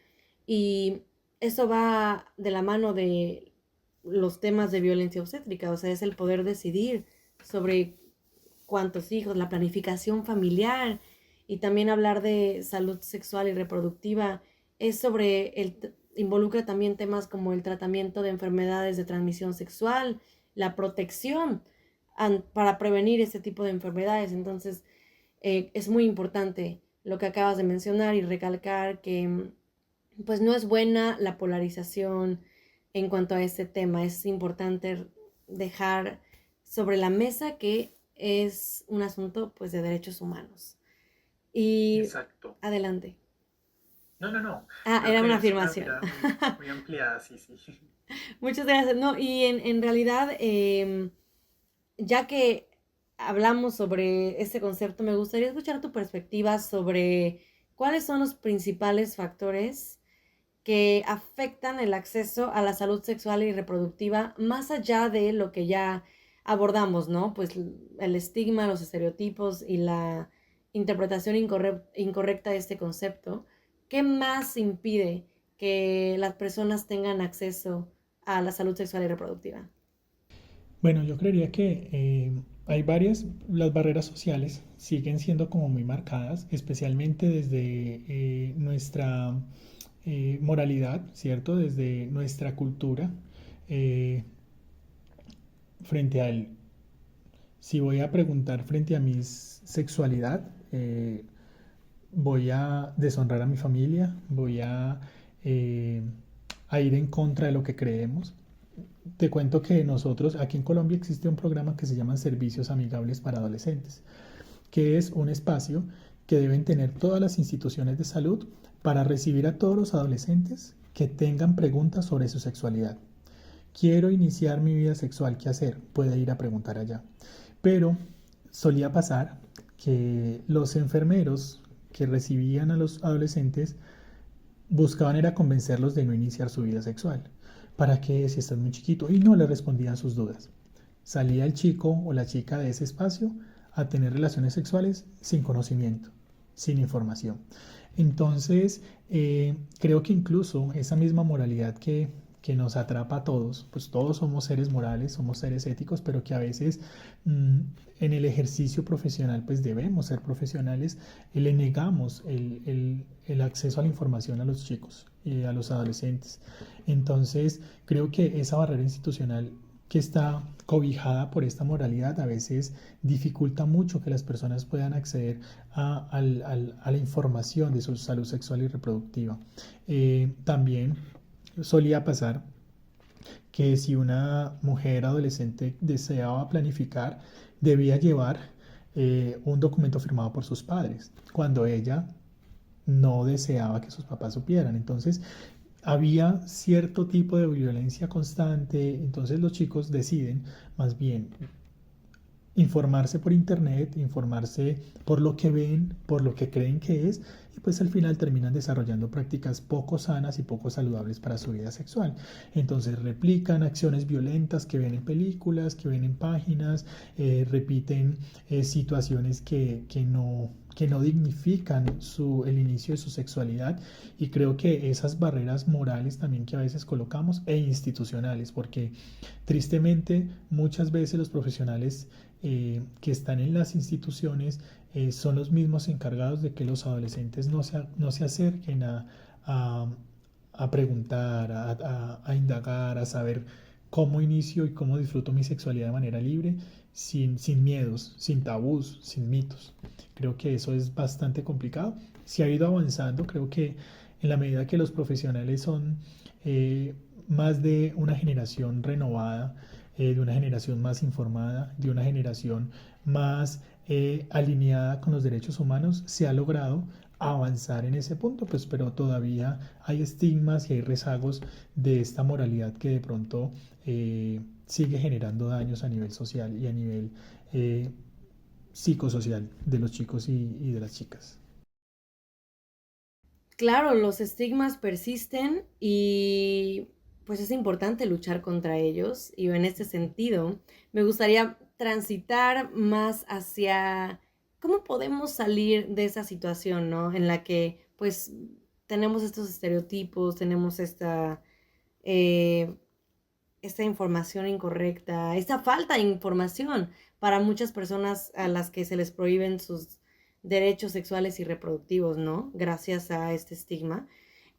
y eso va de la mano de los temas de violencia obstétrica, o sea, es el poder decidir sobre cuántos hijos, la planificación familiar y también hablar de salud sexual y reproductiva involucra también temas como el tratamiento de enfermedades de transmisión sexual, la protección para prevenir este tipo de enfermedades. Entonces, es muy importante lo que acabas de mencionar y recalcar que pues no es buena la polarización en cuanto a este tema. Es importante dejar sobre la mesa que es un asunto pues de derechos humanos. Y Exacto. adelante. No. Creo Era una que es una afirmación. mirada muy ampliada, sí. Muchas gracias. No, y en realidad, ya que hablamos sobre este concepto, me gustaría escuchar tu perspectiva sobre cuáles son los principales factores que afectan el acceso a la salud sexual y reproductiva más allá de lo que ya abordamos, ¿no? Pues el estigma, los estereotipos y la interpretación incorrecta de este concepto. ¿Qué más impide que las personas tengan acceso a la salud sexual y reproductiva? Bueno, yo creería que hay varias, las barreras sociales siguen siendo como muy marcadas, especialmente desde nuestra moralidad, ¿cierto? Desde nuestra cultura, eh, frente al, si voy a preguntar frente a mi sexualidad, voy a deshonrar a mi familia, voy eh, a ir en contra de lo que creemos. Te cuento que nosotros, aquí en Colombia existe un programa que se llama Servicios Amigables para Adolescentes, que es un espacio que deben tener todas las instituciones de salud para recibir a todos los adolescentes que tengan preguntas sobre su sexualidad. Quiero iniciar mi vida sexual, ¿qué hacer? Puede ir a preguntar allá. Pero solía pasar que los enfermeros que recibían a los adolescentes buscaban era convencerlos de no iniciar su vida sexual. ¿Para qué si estás muy chiquito? Y no le respondían sus dudas. Salía el chico o la chica de ese espacio a tener relaciones sexuales sin conocimiento, sin información. Entonces, creo que incluso esa misma moralidad que nos atrapa a todos, pues todos somos seres morales, somos seres éticos, pero que a veces en el ejercicio profesional pues debemos ser profesionales, le negamos el acceso a la información a los chicos y a los adolescentes. Entonces, creo que esa barrera institucional que está cobijada por esta moralidad a veces dificulta mucho que las personas puedan acceder a la información de su salud sexual y reproductiva. También solía pasar que si una mujer adolescente deseaba planificar, debía llevar un documento firmado por sus padres, cuando ella no deseaba que sus papás supieran. Entonces, había cierto tipo de violencia constante, entonces los chicos deciden más bien informarse por internet, informarse por lo que ven, por lo que creen que es, y pues al final terminan desarrollando prácticas poco sanas y poco saludables para su vida sexual. Entonces replican acciones violentas que ven en películas, que ven en páginas, repiten situaciones que que no dignifican el inicio de su sexualidad, y creo que esas barreras morales también que a veces colocamos e institucionales, porque tristemente muchas veces los profesionales que están en las instituciones son los mismos encargados de que los adolescentes no se acerquen a, a preguntar, a indagar, a saber cómo inicio y cómo disfruto mi sexualidad de manera libre, sin miedos, sin tabús, sin mitos. Creo que eso es bastante complicado. Se ha ido avanzando, creo que en la medida que los profesionales son más de una generación renovada, de una generación más informada, de una generación más alineada con los derechos humanos, se ha logrado avanzar en ese punto, pues, pero todavía hay estigmas y hay rezagos de esta moralidad que de pronto sigue generando daños a nivel social y a nivel psicosocial de los chicos y de las chicas. Claro, los estigmas persisten y pues es importante luchar contra ellos y en este sentido me gustaría transitar más hacia cómo podemos salir de esa situación, ¿no? En la que pues tenemos estos estereotipos, tenemos eh, esta información incorrecta, esta falta de información para muchas personas a las que se les prohíben sus derechos sexuales y reproductivos, ¿no? Gracias a este estigma.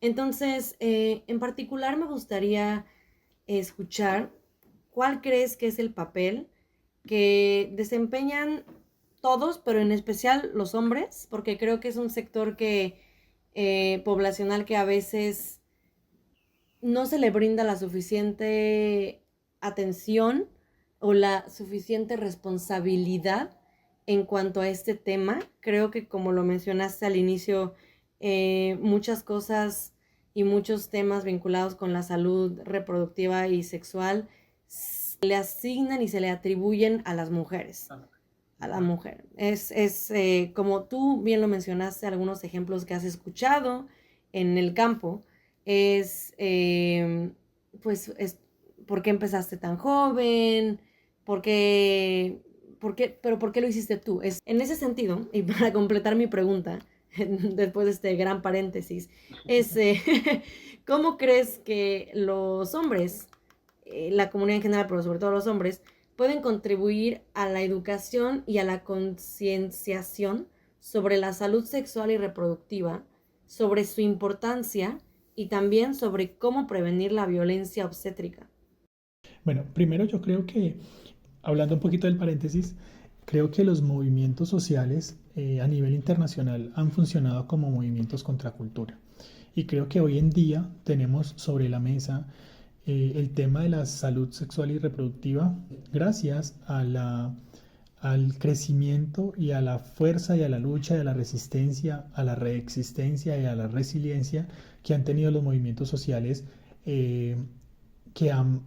Entonces, en particular me gustaría escuchar cuál crees que es el papel que desempeñan todos, pero en especial los hombres, porque creo que es un sector poblacional que a veces no se le brinda la suficiente atención o la suficiente responsabilidad en cuanto a este tema. Creo que como lo mencionaste al inicio, muchas cosas y muchos temas vinculados con la salud reproductiva y sexual se le asignan y se le atribuyen a las mujeres, a la mujer. Como tú bien lo mencionaste, algunos ejemplos que has escuchado en el campo, es, pues, ¿por qué empezaste tan joven? ¿Por qué, pero por qué lo hiciste tú? En ese sentido, y para completar mi pregunta, después de este gran paréntesis, es, ¿cómo crees que los hombres, la comunidad en general, pero sobre todo los hombres, pueden contribuir a la educación y a la concienciación sobre la salud sexual y reproductiva, sobre su importancia y también sobre cómo prevenir la violencia obstétrica? Bueno, primero yo creo que, hablando un poquito del paréntesis, creo que los movimientos sociales a nivel internacional han funcionado como movimientos contra cultura. Y creo que hoy en día tenemos sobre la mesa el tema de la salud sexual y reproductiva gracias al crecimiento y a la fuerza y a la lucha y a la resistencia, a la reexistencia y a la resiliencia que han tenido los movimientos sociales que han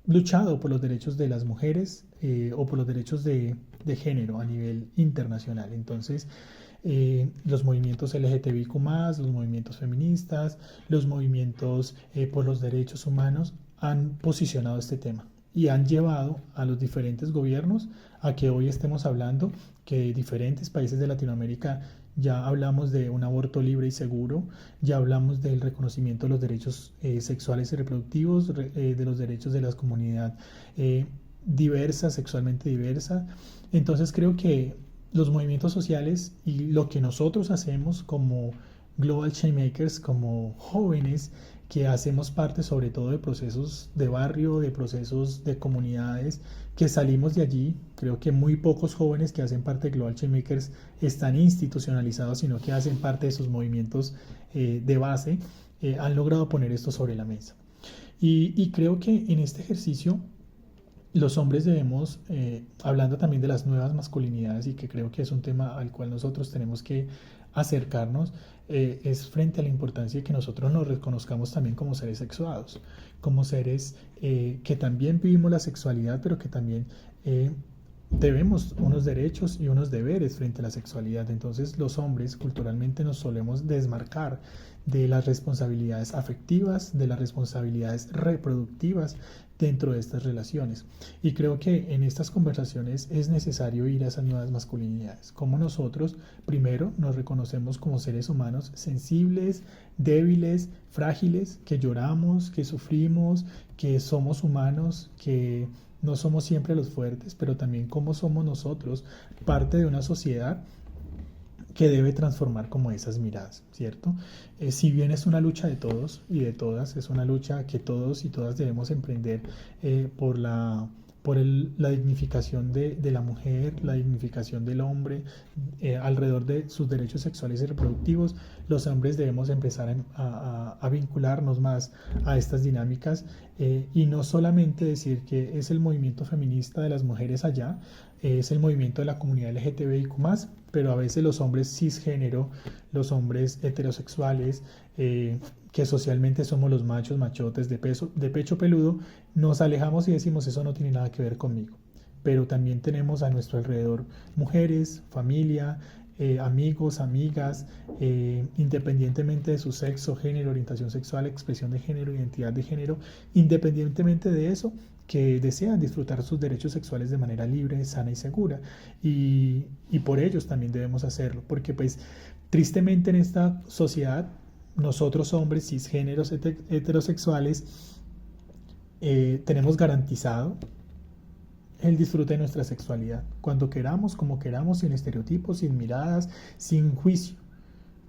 luchado por los derechos de las mujeres o por los derechos de género a nivel internacional. Entonces, los movimientos LGTBIQ+, los movimientos feministas, los movimientos por los derechos humanos han posicionado este tema y han llevado a los diferentes gobiernos a que hoy estemos hablando que diferentes países de Latinoamérica ya hablamos de un aborto libre y seguro, ya hablamos del reconocimiento de los derechos sexuales y reproductivos, de los derechos de la comunidad diversa, sexualmente diversa. Entonces creo que los movimientos sociales y lo que nosotros hacemos como Global Changemakers, como jóvenes que hacemos parte sobre todo de procesos de barrio, de procesos de comunidades, que salimos de allí. Creo que muy pocos jóvenes que hacen parte de Global Changemakers están institucionalizados, sino que hacen parte de sus movimientos de base, han logrado poner esto sobre la mesa. Y creo que en este ejercicio los hombres debemos, hablando también de las nuevas masculinidades, y que creo que es un tema al cual nosotros tenemos que acercarnos, es frente a la importancia de que nosotros nos reconozcamos también como seres sexuados, como seres que también vivimos la sexualidad, pero que también debemos unos derechos y unos deberes frente a la sexualidad. Entonces los hombres culturalmente nos solemos desmarcar de las responsabilidades afectivas, de las responsabilidades reproductivas dentro de estas relaciones. Y creo que en estas conversaciones es necesario ir a esas nuevas masculinidades, como nosotros primero nos reconocemos como seres humanos sensibles, débiles, frágiles, que lloramos, que sufrimos, que somos humanos, que no somos siempre los fuertes, pero también cómo somos nosotros parte de una sociedad que debe transformar como esas miradas, ¿cierto? Si bien es una lucha de todos y de todas, es una lucha que todos y todas debemos emprender por la dignificación de la mujer, la dignificación del hombre, alrededor de sus derechos sexuales y reproductivos. Los hombres debemos empezar a vincularnos más a estas dinámicas y no solamente decir que es el movimiento feminista de las mujeres allá, es el movimiento de la comunidad LGTBIQ+, pero a veces los hombres cisgénero, los hombres heterosexuales, que socialmente somos los machos, machotes de pecho peludo, nos alejamos y decimos eso no tiene nada que ver conmigo. Pero también tenemos a nuestro alrededor mujeres, familia, amigos, amigas, independientemente de su sexo, género, orientación sexual, expresión de género, identidad de género, independientemente de eso, que desean disfrutar sus derechos sexuales de manera libre, sana y segura. Y por ellos también debemos hacerlo, porque pues tristemente en esta sociedad, nosotros hombres cisgéneros heterosexuales tenemos garantizado el disfrute de nuestra sexualidad, cuando queramos, como queramos, sin estereotipos, sin miradas, sin juicio.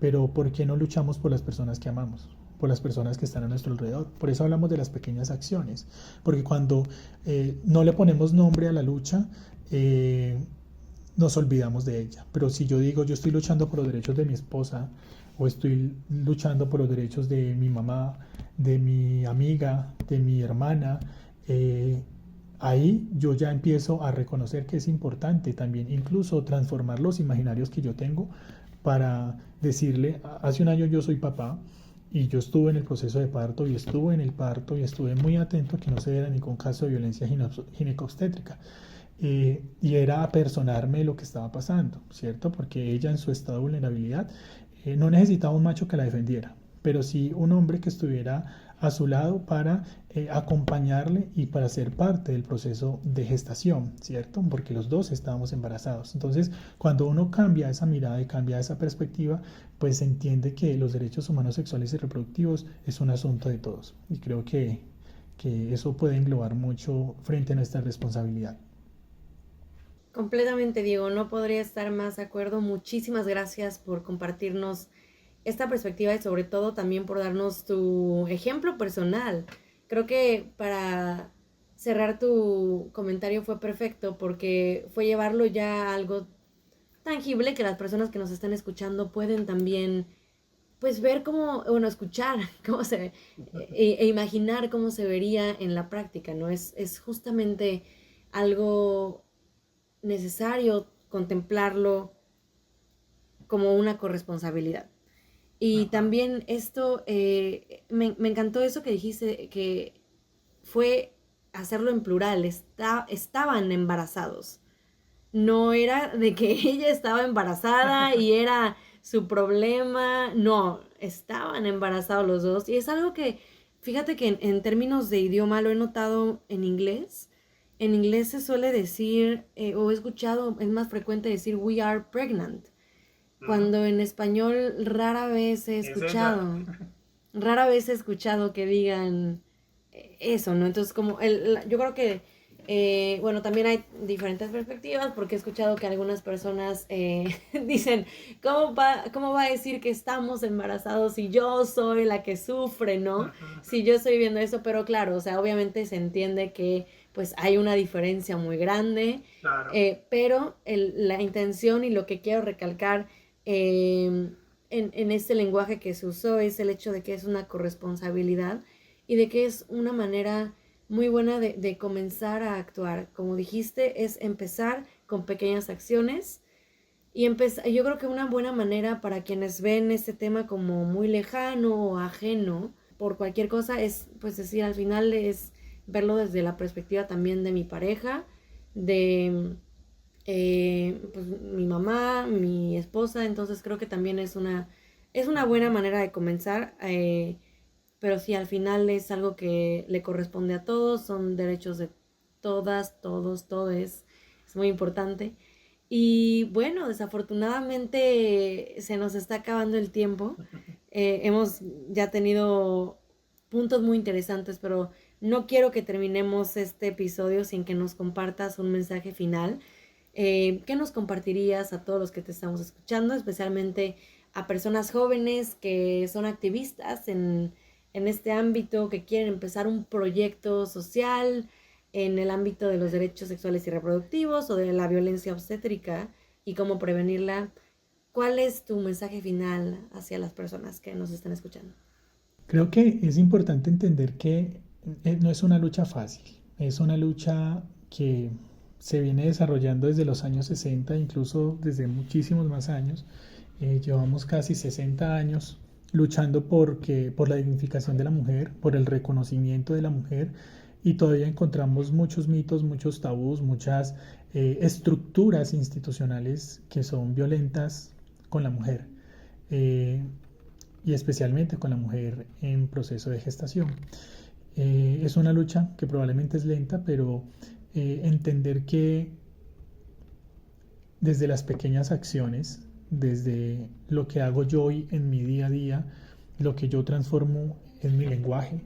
Pero ¿por qué no luchamos por las personas que amamos? Por las personas que están a nuestro alrededor. Por eso hablamos de las pequeñas acciones, porque cuando no le ponemos nombre a la lucha, nos olvidamos de ella. Pero si yo digo, yo estoy luchando por los derechos de mi esposa, o estoy luchando por los derechos de mi mamá, de mi amiga, de mi hermana, ahí yo ya empiezo a reconocer que es importante también incluso transformar los imaginarios que yo tengo para decirle, hace un año yo soy papá y yo estuve en el proceso de parto y estuve en el parto y estuve muy atento a que no se diera ningún caso de violencia ginecobstétrica. Y era apersonarme lo que estaba pasando, ¿cierto? Porque ella en su estado de vulnerabilidad no necesitaba un macho que la defendiera, pero sí un hombre que estuviera a su lado para acompañarle y para ser parte del proceso de gestación, ¿cierto? Porque los dos estábamos embarazados. Entonces, cuando uno cambia esa mirada y cambia esa perspectiva, pues se entiende que los derechos humanos sexuales y reproductivos es un asunto de todos. Y creo que eso puede englobar mucho frente a nuestra responsabilidad. Completamente, Diego, no podría estar más de acuerdo. Muchísimas gracias por compartirnos esta perspectiva y sobre todo también por darnos tu ejemplo personal. Creo que para cerrar tu comentario fue perfecto porque fue llevarlo ya a algo tangible que las personas que nos están escuchando pueden también pues ver cómo, bueno, escuchar cómo e imaginar cómo se vería en la práctica, ¿no? Es justamente algo necesario contemplarlo como una corresponsabilidad. Y también esto, me encantó eso que dijiste, que fue hacerlo en plural, estaban embarazados. No era de que ella estaba embarazada y era su problema, no, estaban embarazados los dos. Y es algo que, fíjate que en términos de idioma lo he notado en inglés. En inglés se suele decir, o he escuchado, es más frecuente decir we are pregnant, cuando en español rara vez he escuchado que digan eso, ¿no? Entonces, yo creo que, bueno, también hay diferentes perspectivas, porque he escuchado que algunas personas dicen, ¿cómo va a decir que estamos embarazados si yo soy la que sufre, ¿no? Si yo estoy viendo eso, pero claro, o sea, obviamente se entiende que pues hay una diferencia muy grande, claro. Pero la intención y lo que quiero recalcar en este lenguaje que se usó es el hecho de que es una corresponsabilidad y de que es una manera muy buena de comenzar a actuar. Como dijiste, es empezar con pequeñas acciones y yo creo que una buena manera para quienes ven este tema como muy lejano o ajeno por cualquier cosa es, pues decir, al final es verlo desde la perspectiva también de mi pareja, de pues, mi mamá, mi esposa. Entonces creo que también es una es una buena manera de comenzar, pero sí, al final es algo que le corresponde a todos, son derechos de todas, todos, todes, es muy importante. Y bueno, desafortunadamente se nos está acabando el tiempo. Hemos ya tenido puntos muy interesantes, pero no quiero que terminemos este episodio sin que nos compartas un mensaje final. ¿Qué nos compartirías a todos los que te estamos escuchando, especialmente a personas jóvenes que son activistas en este ámbito, que quieren empezar un proyecto social en el ámbito de los derechos sexuales y reproductivos o de la violencia obstétrica y cómo prevenirla? ¿Cuál es tu mensaje final hacia las personas que nos están escuchando? Creo que es importante entender que no es una lucha fácil, es una lucha que se viene desarrollando desde los años 60, incluso desde muchísimos más años. Llevamos casi 60 años luchando por la dignificación de la mujer, por el reconocimiento de la mujer, y todavía encontramos muchos mitos, muchos tabús, muchas estructuras institucionales que son violentas con la mujer. Eh, y especialmente con la mujer en proceso de gestación. Es una lucha que probablemente es lenta, pero entender que desde las pequeñas acciones, desde lo que hago yo hoy en mi día a día, lo que yo transformo en mi lenguaje,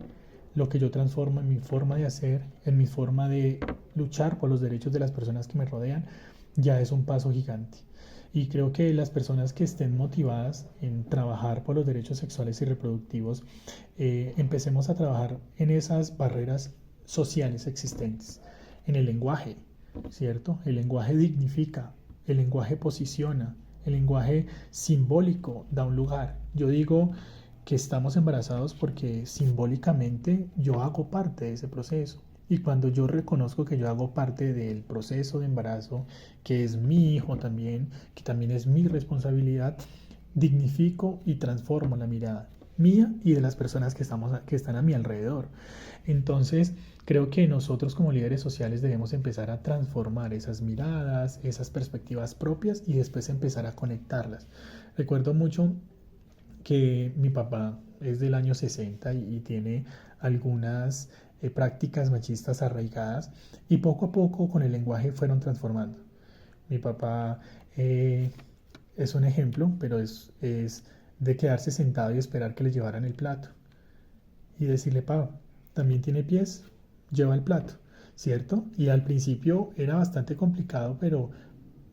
lo que yo transformo en mi forma de hacer, en mi forma de luchar por los derechos de las personas que me rodean, ya es un paso gigante. Y creo que las personas que estén motivadas en trabajar por los derechos sexuales y reproductivos, empecemos a trabajar en esas barreras sociales existentes, en el lenguaje, ¿cierto? El lenguaje dignifica, el lenguaje posiciona, el lenguaje simbólico da un lugar. Yo digo que estamos embarazados porque simbólicamente yo hago parte de ese proceso. Y cuando yo reconozco que yo hago parte del proceso de embarazo, que es mi hijo también, que también es mi responsabilidad, dignifico y transformo la mirada mía y de las personas que están a mi alrededor. Entonces, creo que nosotros como líderes sociales debemos empezar a transformar esas miradas, esas perspectivas propias y después empezar a conectarlas. Recuerdo mucho que mi papá es del año 60 y tiene algunas prácticas machistas arraigadas y poco a poco con el lenguaje fueron transformando. Mi papá es un ejemplo, pero es de quedarse sentado y esperar que le llevaran el plato y decirle, papá, también tiene pies, lleva el plato, ¿cierto? Y al principio era bastante complicado, pero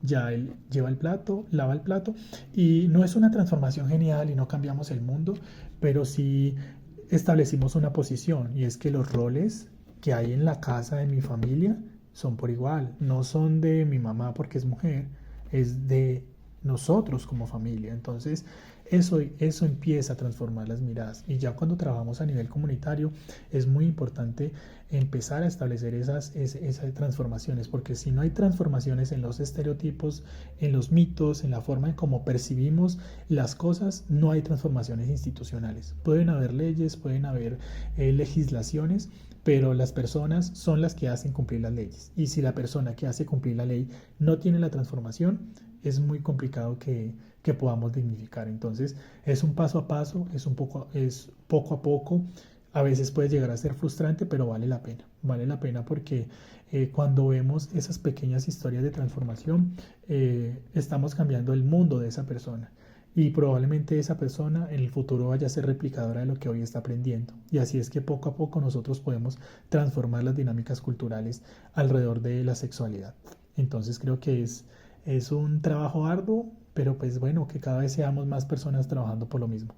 ya él lleva el plato, lava el plato y no es una transformación genial y no cambiamos el mundo, pero sí establecimos una posición y es que los roles que hay en la casa de mi familia son por igual, no son de mi mamá porque es mujer, es de nosotros como familia. Entonces, eso empieza a transformar las miradas. Y ya cuando trabajamos a nivel comunitario, es muy importante empezar a establecer esas transformaciones, porque si no hay transformaciones en los estereotipos, en los mitos, en la forma en cómo percibimos las cosas, no hay transformaciones institucionales. Pueden haber leyes, pueden haber legislaciones, pero las personas son las que hacen cumplir las leyes. Y si la persona que hace cumplir la ley no tiene la transformación, es muy complicado que podamos dignificar. Entonces, es un paso a paso, es poco a poco. A veces puede llegar a ser frustrante, pero vale la pena. Vale la pena porque cuando vemos esas pequeñas historias de transformación, estamos cambiando el mundo de esa persona. Y probablemente esa persona en el futuro vaya a ser replicadora de lo que hoy está aprendiendo. Y así es que poco a poco nosotros podemos transformar las dinámicas culturales alrededor de la sexualidad. Entonces creo que es un trabajo arduo, pero pues bueno, que cada vez seamos más personas trabajando por lo mismo.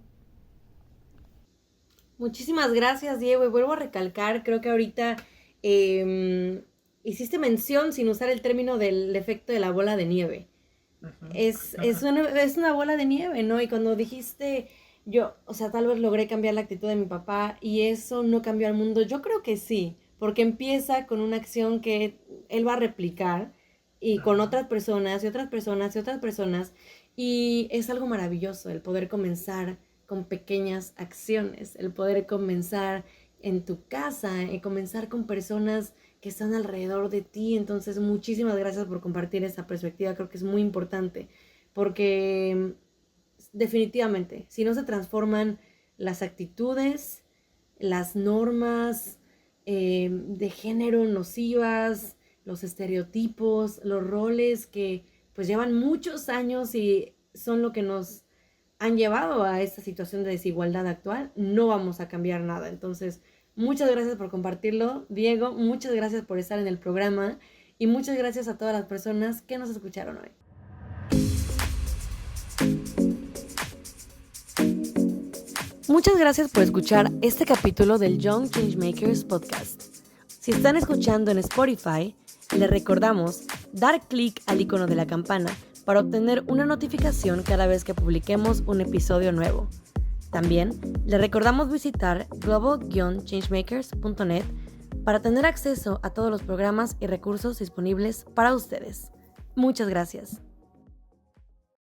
Muchísimas gracias, Diego. Y vuelvo a recalcar, creo que ahorita eh, hiciste mención, sin usar el término del efecto de la bola de nieve. Es una bola de nieve, ¿no? Y cuando dijiste, yo, o sea, tal vez logré cambiar la actitud de mi papá y eso no cambió al mundo, yo creo que sí, porque empieza con una acción que él va a replicar y con otras personas y otras personas y otras personas y es algo maravilloso el poder comenzar con pequeñas acciones, el poder comenzar en tu casa, comenzar con personas que están alrededor de ti. Entonces, muchísimas gracias por compartir esa perspectiva. Creo que es muy importante porque definitivamente, si no se transforman las actitudes, las normas de género nocivas, los estereotipos, los roles que pues llevan muchos años y son lo que nos han llevado a esta situación de desigualdad actual, no vamos a cambiar nada. Entonces, muchas gracias por compartirlo, Diego, muchas gracias por estar en el programa y muchas gracias a todas las personas que nos escucharon hoy. Muchas gracias por escuchar este capítulo del Young Changemakers Podcast. Si están escuchando en Spotify, les recordamos dar clic al icono de la campana para obtener una notificación cada vez que publiquemos un episodio nuevo. También les recordamos visitar global-changemakers.net para tener acceso a todos los programas y recursos disponibles para ustedes. Muchas gracias.